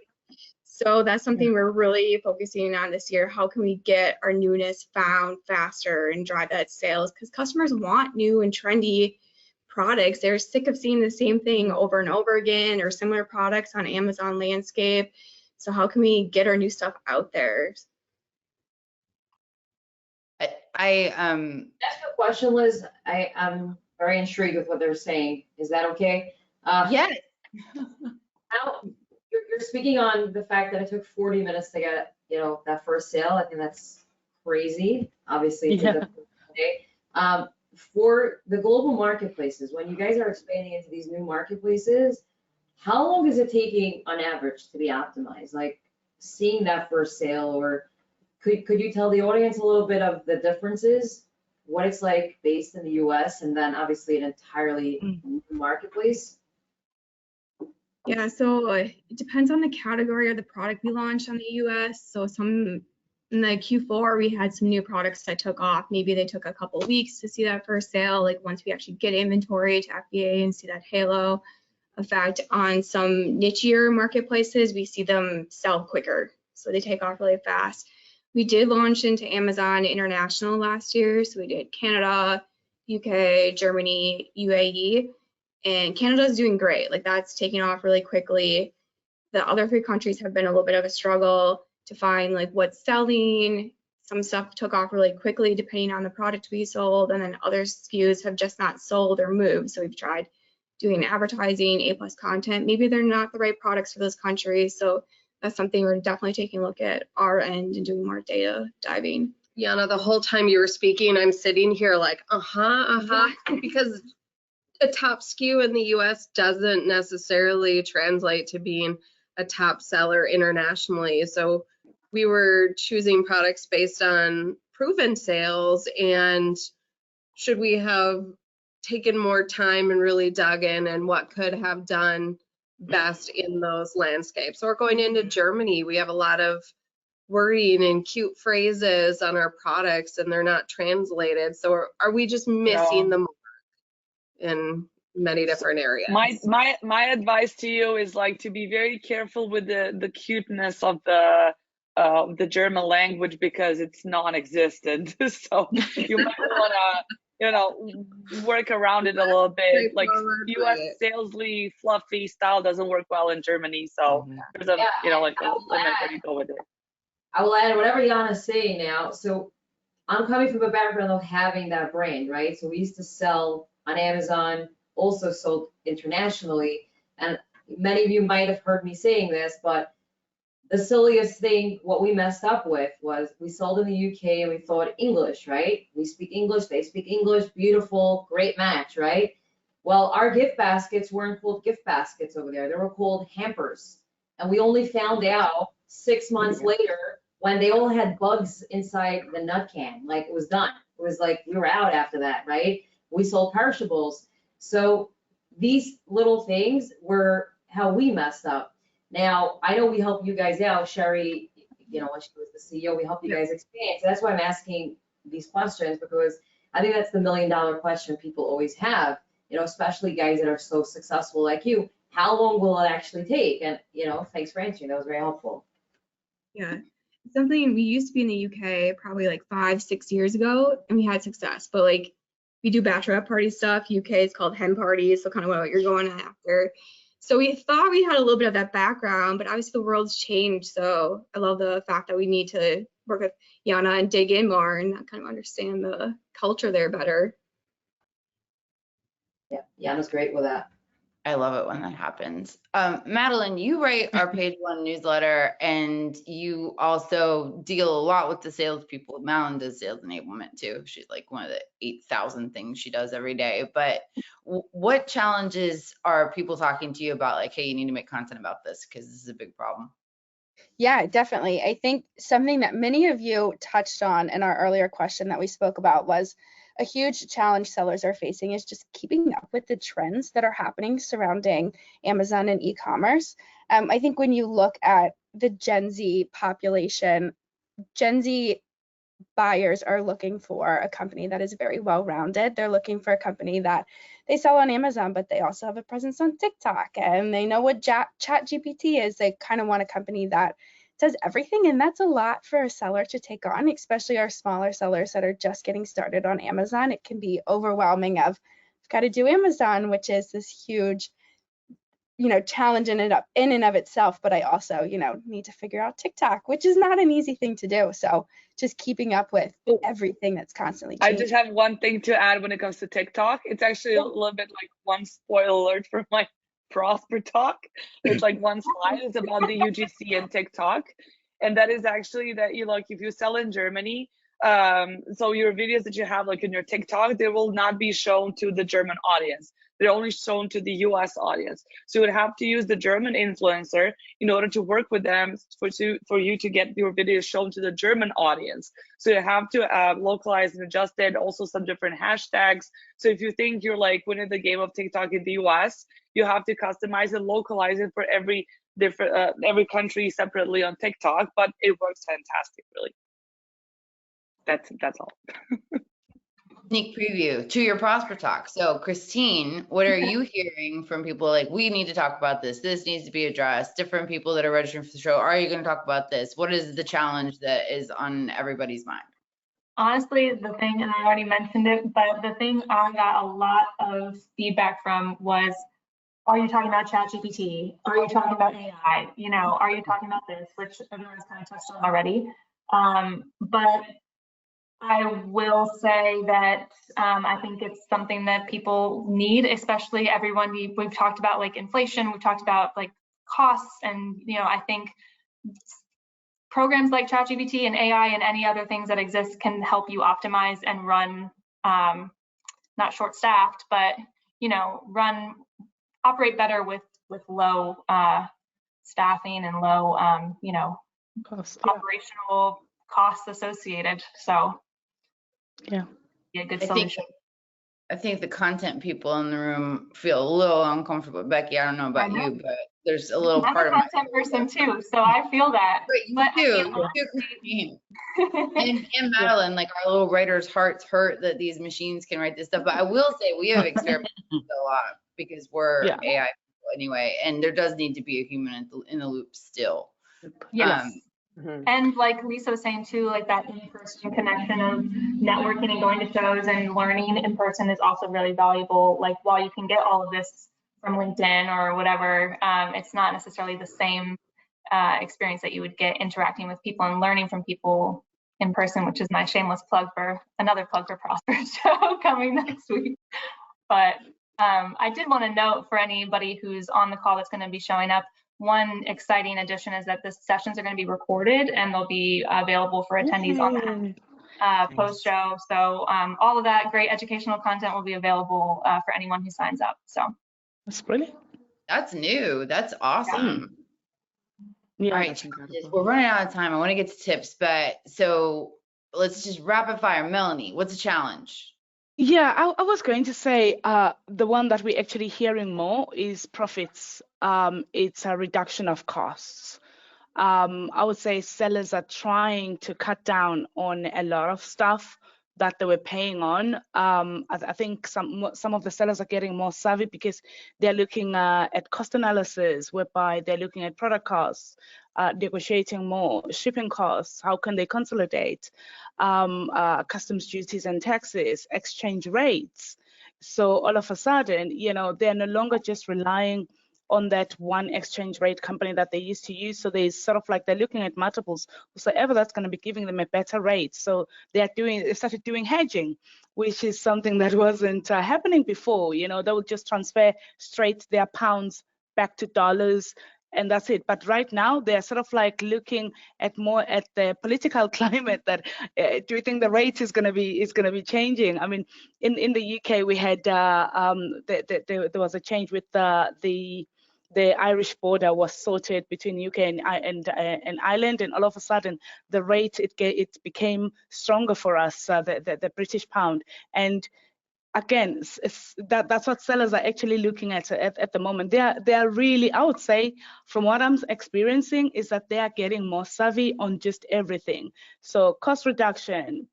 So that's something we're really focusing on this year. How can we get our newness found faster and drive that sales? Because customers want new and trendy products. They're sick of seeing the same thing over and over again or similar products on Amazon landscape. So how can we get our new stuff out there? That's the question, Liz. I'm very intrigued with what they're saying. Is that okay? Yes. You're speaking on the fact that it took 40 minutes to get, that first sale. I think that's crazy. Obviously, it's a difficult day. For the global marketplaces, when you guys are expanding into these new marketplaces, how long is it taking on average to be optimized? Like seeing that first sale, or could you tell the audience a little bit of the differences, what it's like based in the US and then obviously an entirely new marketplace? Yeah, so it depends on the category or the product we launched on the US. So in the Q4, we had some new products that took off. Maybe they took a couple of weeks to see that first sale. Like once we actually get inventory to FBA and see that halo effect. On some nichier marketplaces, we see them sell quicker. So they take off really fast. We did launch into Amazon International last year. So we did Canada, UK, Germany, UAE. And Canada is doing great. Like that's taking off really quickly. The other 3 countries have been a little bit of a struggle to find like what's selling. Some stuff took off really quickly depending on the product we sold, and then other SKUs have just not sold or moved. So we've tried doing advertising, A+ content. Maybe they're not the right products for those countries. So that's something we're definitely taking a look at our end and doing more data diving. Yana, the whole time you were speaking, I'm sitting here like, because a top SKU in the US doesn't necessarily translate to being a top seller internationally. So we were choosing products based on proven sales, and should we have taken more time and really dug in and what could have done best in those landscapes? So we're going into Germany. We have a lot of wording and cute phrases on our products and they're not translated. So are we just missing the mark in many different areas? My advice to you is like to be very careful with the cuteness of the German language because it's non-existent. So you might want to work around it a little bit. Like US salesly fluffy style doesn't work well in Germany. So there's a limit where you go with it. I will add whatever Yana's saying now. So I'm coming from a background of having that brand, right? So we used to sell on Amazon, also sold internationally. And many of you might have heard me saying this, but the silliest thing, what we messed up with was we sold in the UK and we thought English, right? We speak English, they speak English, beautiful, great match, right? Well, our gift baskets weren't called gift baskets over there. They were called hampers. And we only found out 6 months later when they all had bugs inside the nut can. Like it was done. It was like we were out after that, right? We sold perishables. So these little things were how we messed up. Now, I know we help you guys out. Sherry, when she was the CEO, we helped you guys expand. So that's why I'm asking these questions, because I think that's the $1 million question people always have, especially guys that are so successful like you. How long will it actually take? And, thanks for answering. That was very helpful. Yeah, it's something we used to be in the UK probably like 5-6 years ago, and we had success. But like we do bachelorette party stuff. UK is called hen parties, so kind of what you're going after. So we thought we had a little bit of that background, but obviously the world's changed. So I love the fact that we need to work with Yana and dig in more and kind of understand the culture there better. Yeah, Yana's great with that. I love it when that happens. Madeline, you write our page one newsletter, and you also deal a lot with the salespeople. Madeline does sales enablement too. She's like one of the 8,000 things she does every day. But what challenges are people talking to you about? Like, hey, you need to make content about this because this is a big problem. Yeah, definitely. I think something that many of you touched on in our earlier question that we spoke about was a huge challenge sellers are facing is just keeping up with the trends that are happening surrounding Amazon and e-commerce. I think when you look at the Gen Z population, Gen Z buyers are looking for a company that is very well-rounded. They're looking for a company that they sell on Amazon, but they also have a presence on TikTok, and they know what ChatGPT is. They kind of want a company that does everything, and that's a lot for a seller to take on, especially our smaller sellers that are just getting started on Amazon. It can be overwhelming of, I've got to do Amazon, which is this huge, challenge in and of itself, but I also, need to figure out TikTok, which is not an easy thing to do. So just keeping up with everything that's constantly changing. I just have one thing to add when it comes to TikTok. It's actually a little bit like one spoiler alert for my Prosper talk. It's like one slide is about the UGC and TikTok. And that is actually that if you sell in Germany, so your videos that you have like in your TikTok, they will not be shown to the German audience. They're only shown to the US audience. So you would have to use the German influencer in order to work with them for you to get your videos shown to the German audience. So you have to localize and adjust it, also some different hashtags. So if you think you're like winning the game of TikTok in the US, you have to customize and localize it for every country separately on TikTok, but it works fantastic, really. That's all. Sneak preview to your Prosper Talk. So Christine, what are you hearing from people like, we need to talk about this, this needs to be addressed, different people that are registering for the show, are you going to talk about this? What is the challenge that is on everybody's mind? Honestly, the thing, and I already mentioned it, but the thing I got a lot of feedback from was, are you talking about ChatGPT? Are you talking about AI? Are you talking about this, which everyone's kind of touched on already. But I will say that I think it's something that people need, especially everyone. We've talked about like inflation, we've talked about like costs, and I think programs like ChatGPT and AI and any other things that exist can help you optimize and run, not short-staffed, but operate better with low staffing and low operational costs associated. So yeah, be a good solution. I think the content people in the room feel a little uncomfortable. Becky, I don't know about you, but there's a little part of I'm a content person too, so I feel that. But you too. And Madeline, like our little writers' hearts hurt that these machines can write this stuff. But I will say we have experimented a lot because we're AI people anyway, and there does need to be a human in the loop still. Yes. And like Lisa was saying too, like that in-person connection of networking and going to shows and learning in person is also really valuable. Like while you can get all of this from LinkedIn or whatever, it's not necessarily the same experience that you would get interacting with people and learning from people in person, which is my shameless plug for another plug for Prosper show coming next week. But I did want to note for anybody who's on the call that's going to be showing up, one exciting addition is that the sessions are going to be recorded and they'll be available for attendees on that post-show. So all of that great educational content will be available for anyone who signs up. So that's brilliant. That's new. That's awesome. Yeah, all right, we're running out of time. I want to get to tips, but so let's just rapid fire. Melanie, what's a challenge? Yeah, I was going to say the one that we're actually hearing more is profits. It's a reduction of costs. I would say sellers are trying to cut down on a lot of stuff that they were paying on. I think some of the sellers are getting more savvy because they're looking at cost analysis, whereby they're looking at product costs, negotiating more, shipping costs, how can they consolidate, customs duties and taxes, exchange rates. So all of a sudden, they're no longer just relying on that one exchange rate company that they used to use. So there's sort of like they're looking at multiples, whosoever that's going to be giving them a better rate. So they started doing hedging, which is something that wasn't happening before. You know, they would just transfer straight their pounds back to dollars, and that's it. But right now they're sort of like looking at more at the political climate. That do you think the rate is going to be changing? I mean, in the UK we had there was a change with the Irish border was sorted between UK and Ireland, and all of a sudden the rate it became stronger for us, the British pound. And again, that's what sellers are actually looking at the moment. They are really, I would say, from what I'm experiencing, is that they are getting more savvy on just everything. So cost reduction,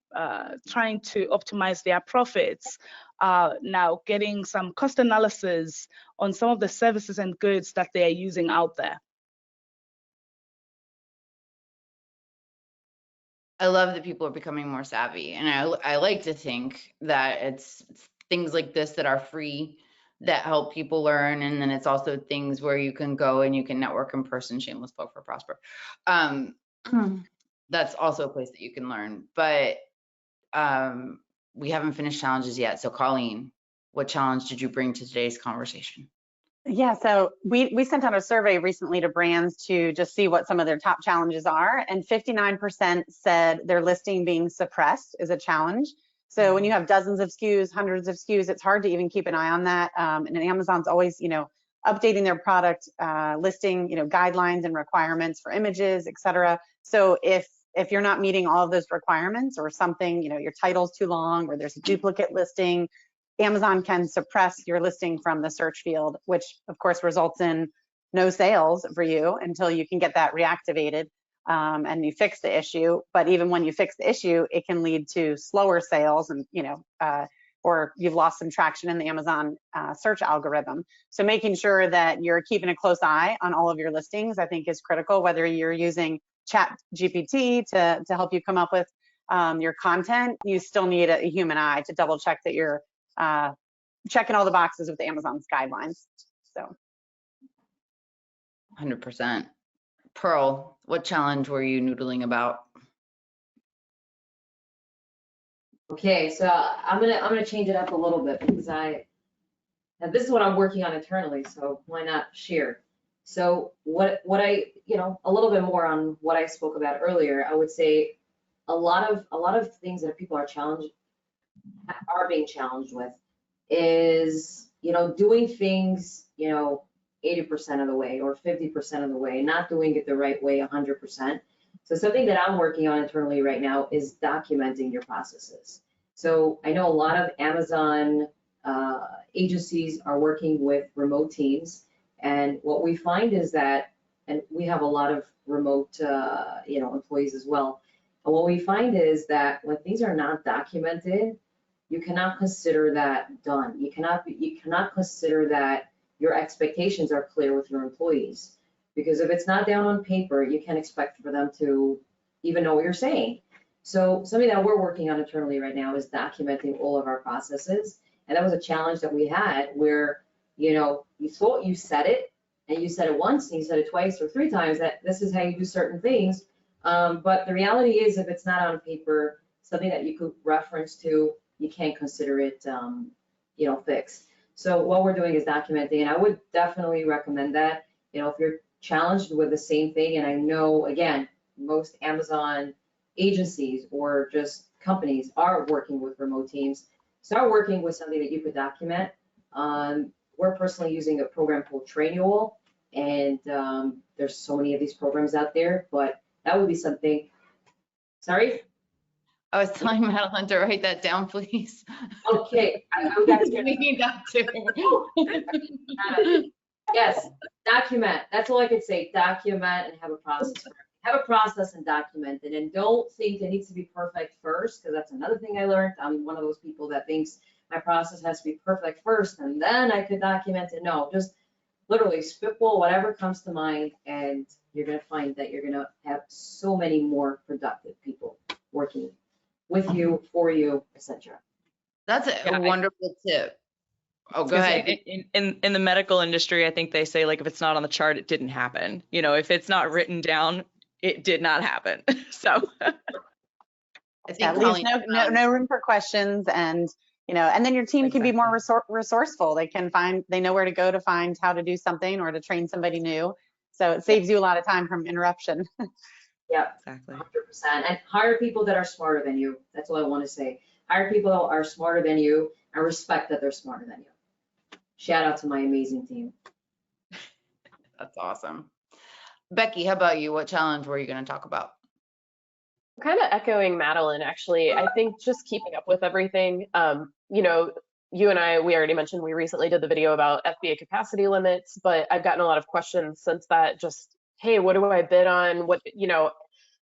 trying to optimize their profits, now getting some cost analysis on some of the services and goods that they are using out there. I love that people are becoming more savvy, and I like to think that it's things like this that are free that help people learn, and then it's also things where you can go and you can network in person. Shameless plug for Prosper. That's also a place that you can learn. But we haven't finished challenges yet. So Colleen, what challenge did you bring to today's conversation? Yeah, so we sent out a survey recently to brands to just see what some of their top challenges are, and 59% said their listing being suppressed is a challenge. So when you have dozens of SKUs, hundreds of SKUs, it's hard to even keep an eye on that. And Amazon's always, updating their product listing, guidelines and requirements for images, et cetera. So if you're not meeting all of those requirements, or something, your title's too long, or there's a duplicate listing, Amazon can suppress your listing from the search field, which of course results in no sales for you until you can get that reactivated and you fix the issue. But even when you fix the issue, it can lead to slower sales, and or you've lost some traction in the Amazon search algorithm. So making sure that you're keeping a close eye on all of your listings, I think, is critical. Whether you're using ChatGPT to help you come up with your content, you still need a human eye to double check that you're checking all the boxes with Amazon's guidelines. So 100%. Pearl, what challenge were you noodling about? Okay, so I'm gonna change it up a little bit, because this is what I'm working on internally, so why not share? So what I, a little bit more on what I spoke about earlier, I would say a lot of things that people are being challenged with is, doing things, 80% of the way or 50% of the way, not doing it the right way 100%. So something that I'm working on internally right now is documenting your processes. So I know a lot of Amazon agencies are working with remote teams, and what we find is that, and we have a lot of remote employees as well, and what we find is that when things are not documented, you cannot consider that done. You cannot consider that your expectations are clear with your employees, because if it's not down on paper, you can't expect for them to even know what you're saying. So something that we're working on internally right now is documenting all of our processes. And that was a challenge that we had, where, you thought you said it, and you said it once, and you said it twice or 3 times, that this is how you do certain things. But the reality is, if it's not on paper, something that you could reference to, you can't consider it, fixed. So what we're doing is documenting, and I would definitely recommend that. If you're challenged with the same thing, and I know, again, most Amazon agencies or just companies are working with remote teams, start working with something that you could document. We're personally using a program called Trainual, and there's so many of these programs out there, but that would be something. Sorry? I was telling Madeline to write that down, please. Okay. We need that too. Yes, document. That's all I could say. Document and have a process. Have a process and document it, and don't think it needs to be perfect first, because that's another thing I learned. I'm one of those people that thinks my process has to be perfect first, and then I could document it. No, just literally spitball whatever comes to mind, and you're going to find that you're going to have so many more productive people working with you, for you, etc. That's a wonderful tip. Oh, go ahead. In the medical industry, I think they say, like, if it's not on the chart, it didn't happen. You know, if it's not written down, it did not happen. So I Yeah, think leaves Colleen, no room for questions, and and then your team can be more resourceful. They know where to go to find how to do something or to train somebody new. So it saves you a lot of time from interruption. Yeah, exactly. 100%. And hire people that are smarter than you. That's all I want to say. Hire people that are smarter than you and respect that they're smarter than you. Shout out to my amazing team. that's awesome. Becky, how about you? What challenge were you going to talk about? Kind of echoing Madeline, actually. I think just keeping up with everything. You and I, we already mentioned we recently did the video about FBA capacity limits, but I've gotten a lot of questions since that. Just, hey, what do I bid on?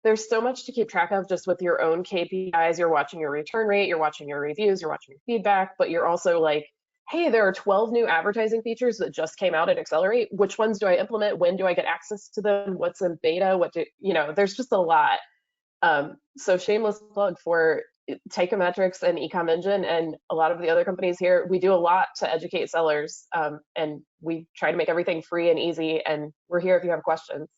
There's so much to keep track of just with your own KPIs. You're watching your return rate, you're watching your reviews, you're watching your feedback, but you're also like, hey, there are 12 new advertising features that just came out at Accelerate. Which ones do I implement? When do I get access to them? What's in beta? There's just a lot. So shameless plug for Ecommetrics and Ecom Engine and a lot of the other companies here. We do a lot to educate sellers, and we try to make everything free and easy. And we're here if you have questions.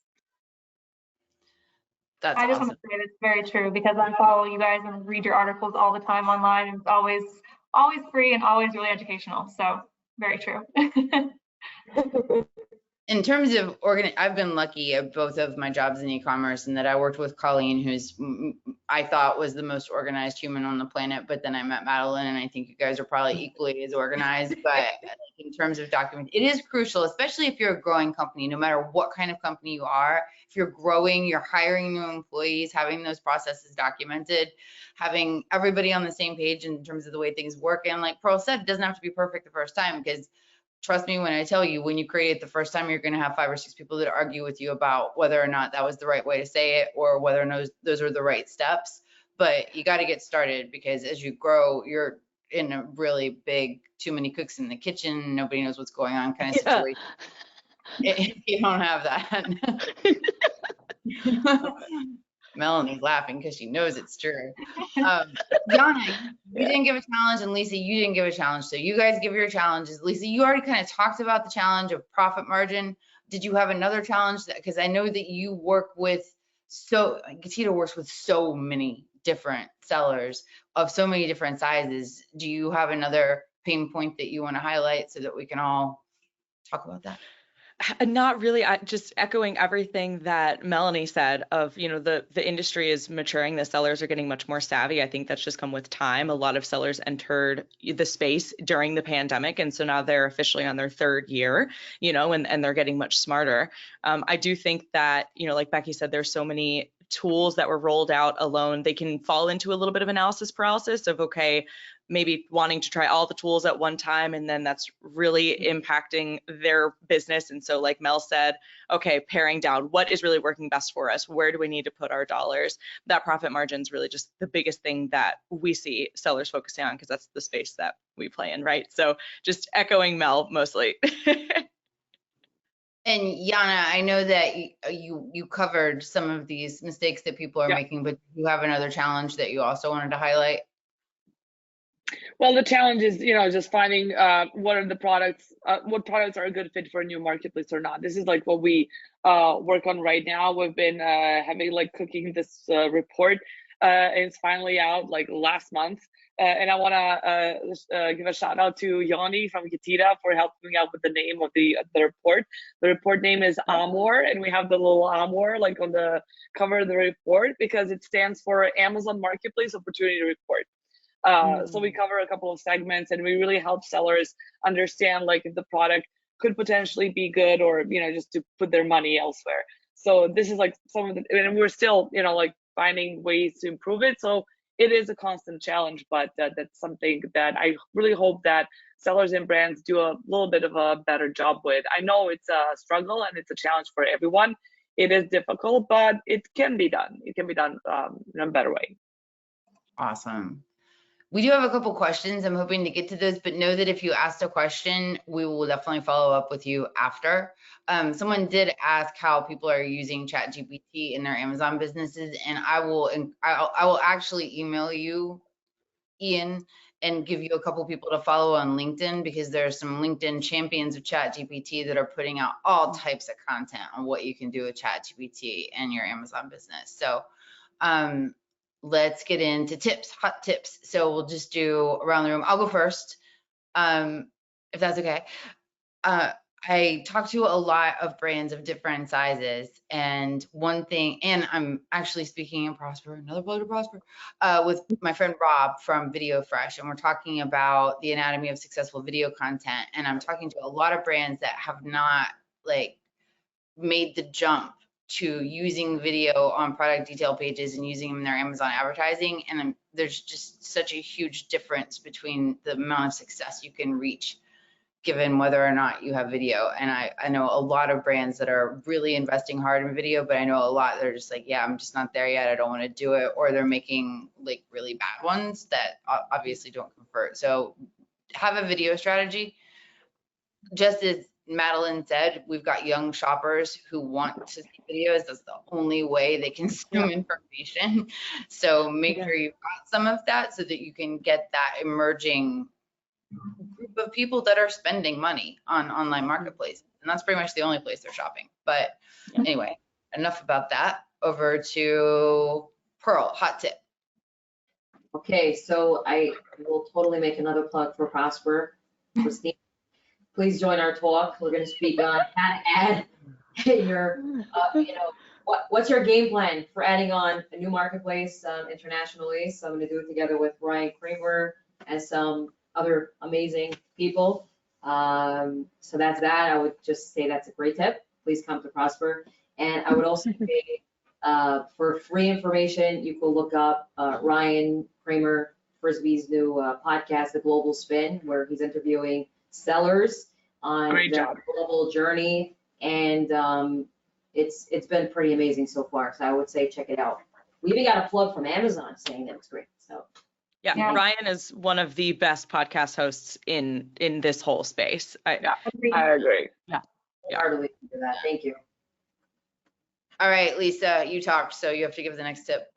That's I just awesome. want to say that's very true because I follow you guys and read your articles all the time online. And it's always free and always really educational. So very true. In terms of I've been lucky at both of my jobs in e-commerce, and that I worked with Colleen, who's I thought was the most organized human on the planet, but then I met Madeline, and I think you guys are probably equally as organized. But in terms of document, it is crucial, especially if you're a growing company, no matter what kind of company you are. If you're growing, you're hiring new employees, having those processes documented, having everybody on the same page in terms of the way things work. And like Pearl said, it doesn't have to be perfect the first time, because trust me when I tell you, when you create it the first time, you're going to have 5 or 6 people that argue with you about whether or not that was the right way to say it or whether or not those are the right steps. But you got to get started, because as you grow, you're in a really big, too many cooks in the kitchen, nobody knows what's going on kind of situation. If you don't have that. Melanie's laughing because she knows it's true. Yana, you didn't give a challenge, and Lisa, you didn't give a challenge. So you guys give your challenges. Lisa, you already kind of talked about the challenge of profit margin. Did you have another challenge? Because I know that you work with, Gatita works with so many different sellers of so many different sizes. Do you have another pain point that you want to highlight so that we can all talk about that? Not really. Just echoing everything that Melanie said of, the industry is maturing. The sellers are getting much more savvy. I think that's just come with time. A lot of sellers entered the space during the pandemic. And so now they're officially on their 3rd year, and they're getting much smarter. I do think that, like Becky said, there's so many tools that were rolled out alone. They can fall into a little bit of analysis paralysis of, okay, maybe wanting to try all the tools at one time, and then that's really impacting their business. And so like Mel said, okay, paring down, what is really working best for us? Where do we need to put our dollars? That profit margin is really just the biggest thing that we see sellers focusing on, because that's the space that we play in, right? So just echoing Mel mostly. And Yana, I know that you covered some of these mistakes that people are making, but you have another challenge that you also wanted to highlight. Well, the challenge is, just finding what are the products, what products are a good fit for a new marketplace or not. This is like what we work on right now. We've been cooking this report, and it's finally out like last month. And I want to give a shout out to Yanni from Gatita for helping me out with the name of the report. The report name is Amor, and we have the little Amor like on the cover of the report because it stands for Amazon Marketplace Opportunity Report. So we cover a couple of segments, and we really help sellers understand like if the product could potentially be good, or just to put their money elsewhere. So this is like some of the, and we're still like finding ways to improve it. So it is a constant challenge, but that's something that I really hope that sellers and brands do a little bit of a better job with. I know it's a struggle and it's a challenge for everyone. It is difficult, but it can be done. It can be done in a better way. Awesome. We do have a couple questions. I'm hoping to get to those, but know that if you asked a question, we will definitely follow up with you after. Someone did ask how people are using ChatGPT in their Amazon businesses, and I will actually email you Ian and give you a couple people to follow on LinkedIn, because there are some LinkedIn champions of ChatGPT that are putting out all types of content on what you can do with ChatGPT and your Amazon business. So let's get into tips, hot tips. So we'll just do around the room. I'll go first, if that's okay. I talk to a lot of brands of different sizes, and one thing, and I'm actually speaking in Prosper, another plug to Prosper, with my friend Rob from Video Fresh, and we're talking about the anatomy of successful video content. And I'm talking to a lot of brands that have not like made the jump to using video on product detail pages and using them in their Amazon advertising. And there's just such a huge difference between the amount of success you can reach given whether or not you have video. And I know a lot of brands that are really investing hard in video, but I know a lot that are just like, yeah, I'm just not there yet, I don't want to do it, or they're making like really bad ones that obviously don't convert. So have a video strategy. Just as Madeline said, we've got young shoppers who want to see videos. That's the only way they consume information. So make sure you've got some of that so that you can get that emerging group of people that are spending money on online marketplaces. And that's pretty much the only place they're shopping. But anyway, enough about that. Over to Pearl, hot tip. Okay, so I will totally make another plug for Prosper. Christine, please join our talk. We're going to speak on how to add your, what's your game plan for adding on a new marketplace internationally? So I'm going to do it together with Ryan Kramer and some other amazing people. So that's that. I would just say that's a great tip. Please come to Prosper. And I would also say for free information, you can look up Ryan Kramer Frisbee's new podcast, The Global Spin, where he's interviewing sellers on their global journey. And it's been pretty amazing so far. So I would say check it out. We even got a plug from Amazon saying that it's great. So. Yeah, Ryan is one of the best podcast hosts in this whole space. I agree. Yeah. Heartily for that. Thank you. All right, Lisa, you talked, so you have to give the next tip.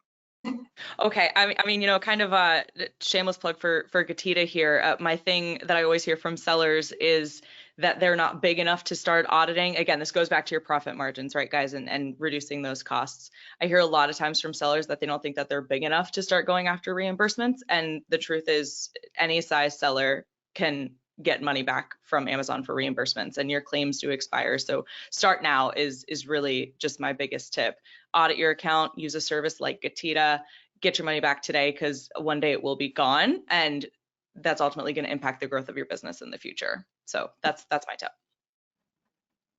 Okay, I mean, kind of a shameless plug for Gatita here. My thing that I always hear from sellers is that they're not big enough to start auditing. Again, this goes back to your profit margins, right, guys, and reducing those costs. I hear a lot of times from sellers that they don't think that they're big enough to start going after reimbursements. And the truth is, any size seller can get money back from Amazon for reimbursements, and your claims do expire. So start now is really just my biggest tip. Audit your account, use a service like Gatita, get your money back today, because one day it will be gone, and that's ultimately going to impact the growth of your business in the future. So that's my tip.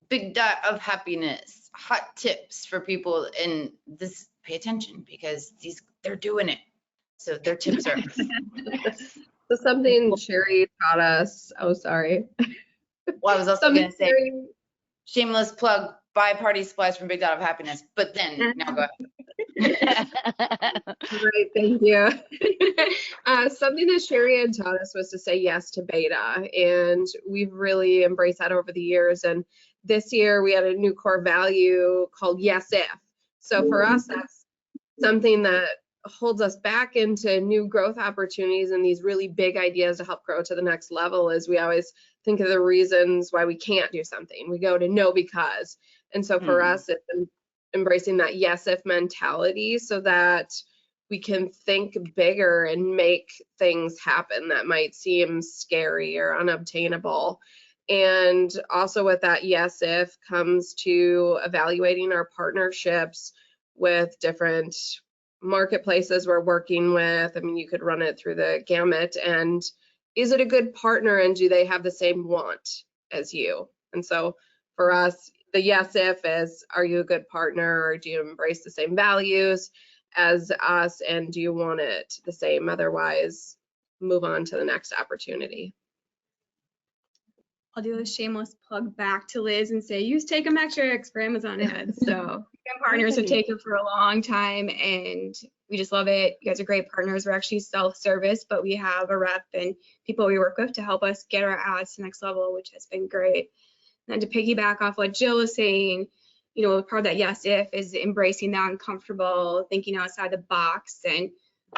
Big Dot of Happiness, hot tips for people, and this, pay attention because they're doing it. So their tips are. So something Sherry taught us. Oh, sorry. Well, I was also going to say, shameless plug, buy party supplies from Big Dot of Happiness, but then now go ahead. Great, thank you. Something that Sherry had taught us was to say yes to beta, and we've really embraced that over the years. And this year we had a new core value called yes if. So for us, that's something that holds us back into new growth opportunities and these really big ideas to help grow to the next level. Is we always think of the reasons why we can't do something. We go to no because. And so for us, it's embracing that yes if mentality so that we can think bigger and make things happen that might seem scary or unobtainable. And also with that yes if comes to evaluating our partnerships with different marketplaces we're working with. I mean, you could run it through the gamut. And is it a good partner, and do they have the same want as you? And so for us, the yes if is, are you a good partner, or do you embrace the same values as us, and do you want it the same? Otherwise, move on to the next opportunity. I'll do a shameless plug back to Liz and say use Take 'em Metrics for Amazon ads. So we've been partners with Take 'em for a long time, and we just love it. You guys are great partners. We're actually self-service, but we have a rep and people we work with to help us get our ads to the next level, which has been great. And to piggyback off what Jill was saying, you know, part of that yes if is embracing the uncomfortable, thinking outside the box. And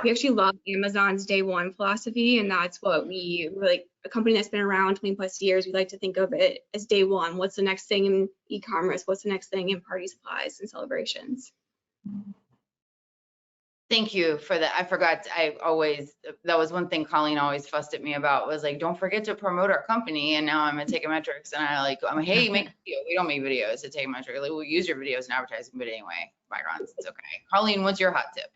We actually love Amazon's day one philosophy, and that's what we're like a company that's been around 20+ years. We like to think of it as day one. What's the next thing in e-commerce? What's the next thing in party supplies and celebrations? Thank you for that. I forgot, that was one thing Colleen always fussed at me about, was like, don't forget to promote our company. And now I'm at Ecommetrics and I'm like, hey, make a video. We don't make videos at Ecommetrics. Like, we'll use your videos in advertising, but anyway, bygones, it's okay. Colleen, what's your hot tip?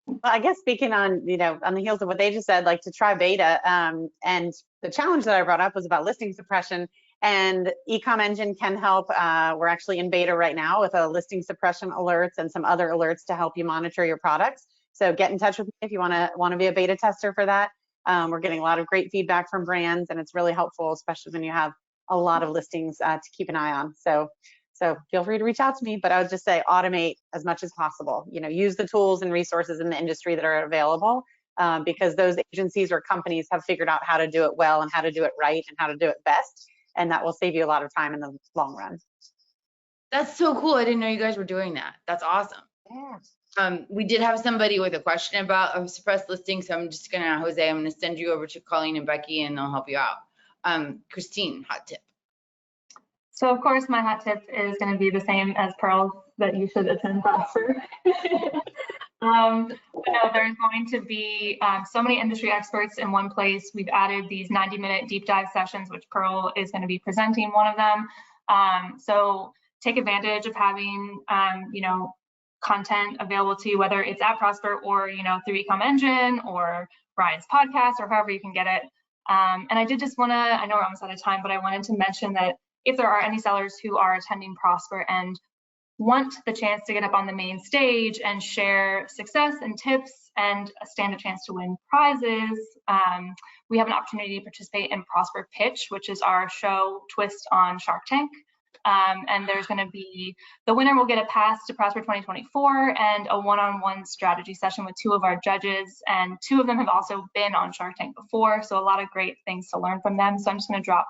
Well, I guess speaking on, on the heels of what they just said, like to try beta, and the challenge that I brought up was about listing suppression, and Ecom Engine can help. We're actually in beta right now with a listing suppression alerts and some other alerts to help you monitor your products. So get in touch with me if you want to be a beta tester for that. We're getting a lot of great feedback from brands, and it's really helpful, especially when you have a lot of listings to keep an eye on. So feel free to reach out to me, but I would just say automate as much as possible. Use the tools and resources in the industry that are available, because those agencies or companies have figured out how to do it well and how to do it right and how to do it best. And that will save you a lot of time in the long run. That's so cool. I didn't know you guys were doing that. That's awesome. Yeah. We did have somebody with a question about a suppressed listing. So I'm just gonna, Jose, I'm gonna send you over to Colleen and Becky and they'll help you out. Christine, hot tip. So of course, my hot tip is going to be the same as Pearl's, that you should attend Prosper. There's going to be so many industry experts in one place. We've added these 90-minute deep dive sessions, which Pearl is going to be presenting one of them. So take advantage of having, content available to you, whether it's at Prosper or, through Ecom Engine or Ryan's podcast or however you can get it. And I did just want to, I know we're almost out of time, but I wanted to mention that if there are any sellers who are attending Prosper and want the chance to get up on the main stage and share success and tips and stand a chance to win prizes, we have an opportunity to participate in Prosper Pitch, which is our show twist on Shark Tank. And there's going to be, the winner will get a pass to Prosper 2024 and a one-on-one strategy session with 2 of our judges, and 2 of them have also been on Shark Tank before, so a lot of great things to learn from them. So I'm just going to drop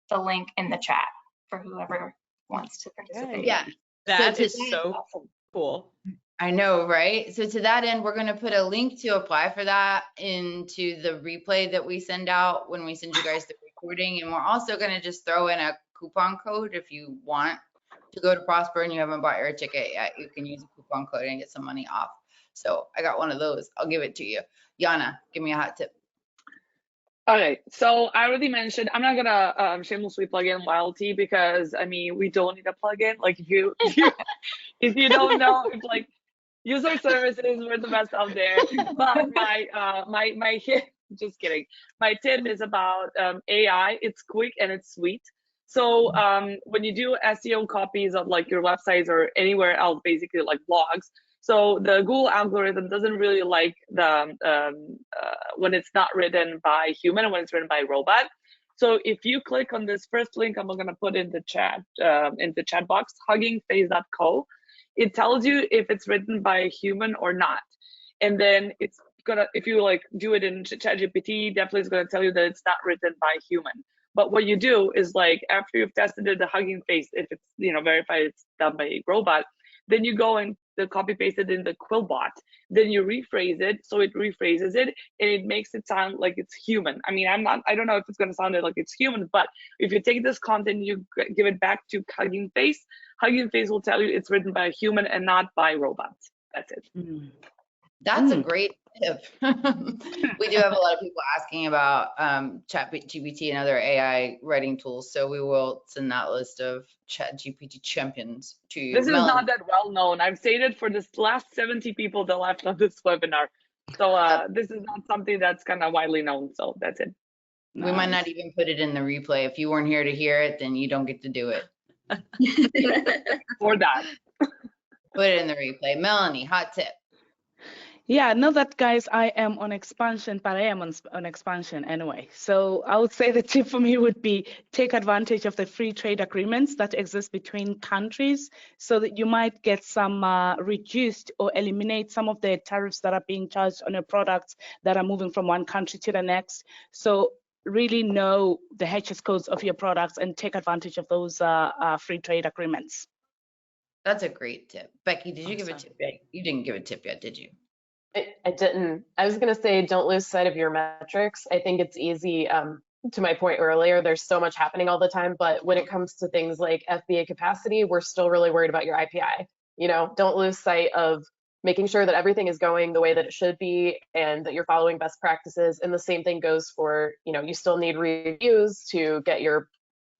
the link in the chat for whoever wants to participate. Yeah, that is so cool. I know, right? So to that end, we're going to put a link to apply for that into the replay that we send out when we send you guys the recording. And we're also going to just throw in a coupon code if you want to go to Prosper and you haven't bought your ticket yet. You can use a coupon code and get some money off. So I got one of those. I'll give it to you. Yana, give me a hot tip. Okay, so I already mentioned, I'm not gonna shamelessly plug in YLT because we don't need a plug-in. Like if you don't know, if like user services, we're the best out there. But my just kidding. My tip is about AI. It's quick and it's sweet. So when you do SEO copies of like your websites or anywhere else, basically like blogs, so the Google algorithm doesn't really like the when it's not written by human and when it's written by robot. So if you click on this first link, I'm gonna put in the chat box, huggingface.co, it tells you if it's written by a human or not. And then it's gonna, if you like do it in ChatGPT, definitely it's gonna tell you that it's not written by a human. But what you do is like after you've tested it, the Hugging Face, if it's verified it's done by a robot, then you go and copy paste it in the Quillbot. Then you rephrase it, so it rephrases it and it makes it sound like it's human. I don't know if it's gonna sound like it's human, but if you take this content, you give it back to Hugging Face, Hugging Face will tell you it's written by a human and not by robots. That's it. That's a great tip. We do have a lot of people asking about ChatGPT and other AI writing tools, so we will send that list of ChatGPT champions to you. This is not that well known. I've stated for this last 70 people that left on this webinar. So this is not something that's kind of widely known, so that's it. We might not even put it in the replay. If you weren't here to hear it, then you don't get to do it. For that. Put it in the replay. Melanie, hot tip. Yeah, know that, guys, I am on expansion, but I am on expansion anyway. So I would say the tip for me would be take advantage of the free trade agreements that exist between countries so that you might get some reduced or eliminate some of the tariffs that are being charged on your products that are moving from one country to the next. So really know the HS codes of your products and take advantage of those free trade agreements. That's a great tip. Becky, did you give a tip yet? You didn't give a tip yet, did you? I didn't. I was going to say, don't lose sight of your metrics. I think it's easy. To my point earlier, there's so much happening all the time, but when it comes to things like FBA capacity, we're still really worried about your IPI. You know, don't lose sight of making sure that everything is going the way that it should be and that you're following best practices. And the same thing goes for, you know, you still need reviews to get your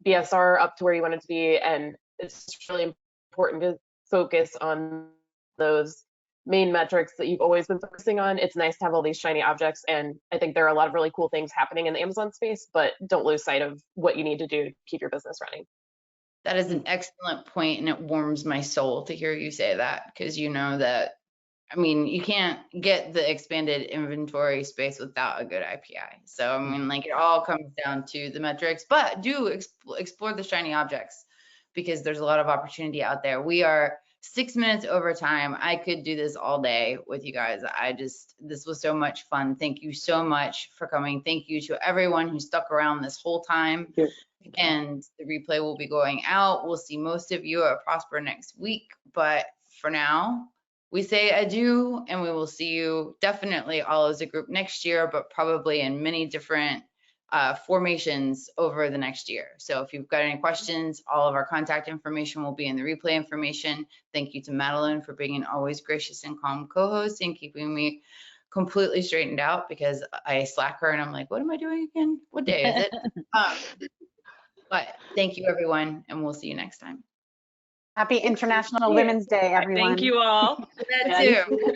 BSR up to where you want it to be. And it's really important to focus on those main metrics that you've always been focusing on. It's nice to have all these shiny objects, and I think there are a lot of really cool things happening in the Amazon space, but don't lose sight of what you need to do to keep your business running. That is an excellent point, and it warms my soul to hear you say that, because you know that, I mean, you can't get the expanded inventory space without a good IPI. So, I mean, like, it all comes down to the metrics, but do explore the shiny objects, because there's a lot of opportunity out there. We are 6 minutes over time. I could do this all day with you guys. This was so much fun. Thank you so much for coming. Thank you to everyone who stuck around this whole time. And the replay will be going out. We'll see most of you at Prosper next week. But for now, we say adieu, and we will see you definitely all as a group next year, but probably in many different formations over the next year. So if you've got any questions, all of our contact information will be in the replay information. Thank you to Madeline for being an always gracious and calm co-host and keeping me completely straightened out, because I slack her and I'm like, what am I doing again? What day is it? But thank you, everyone, and we'll see you next time. Happy International Women's Day, everyone. Thank you all. That too.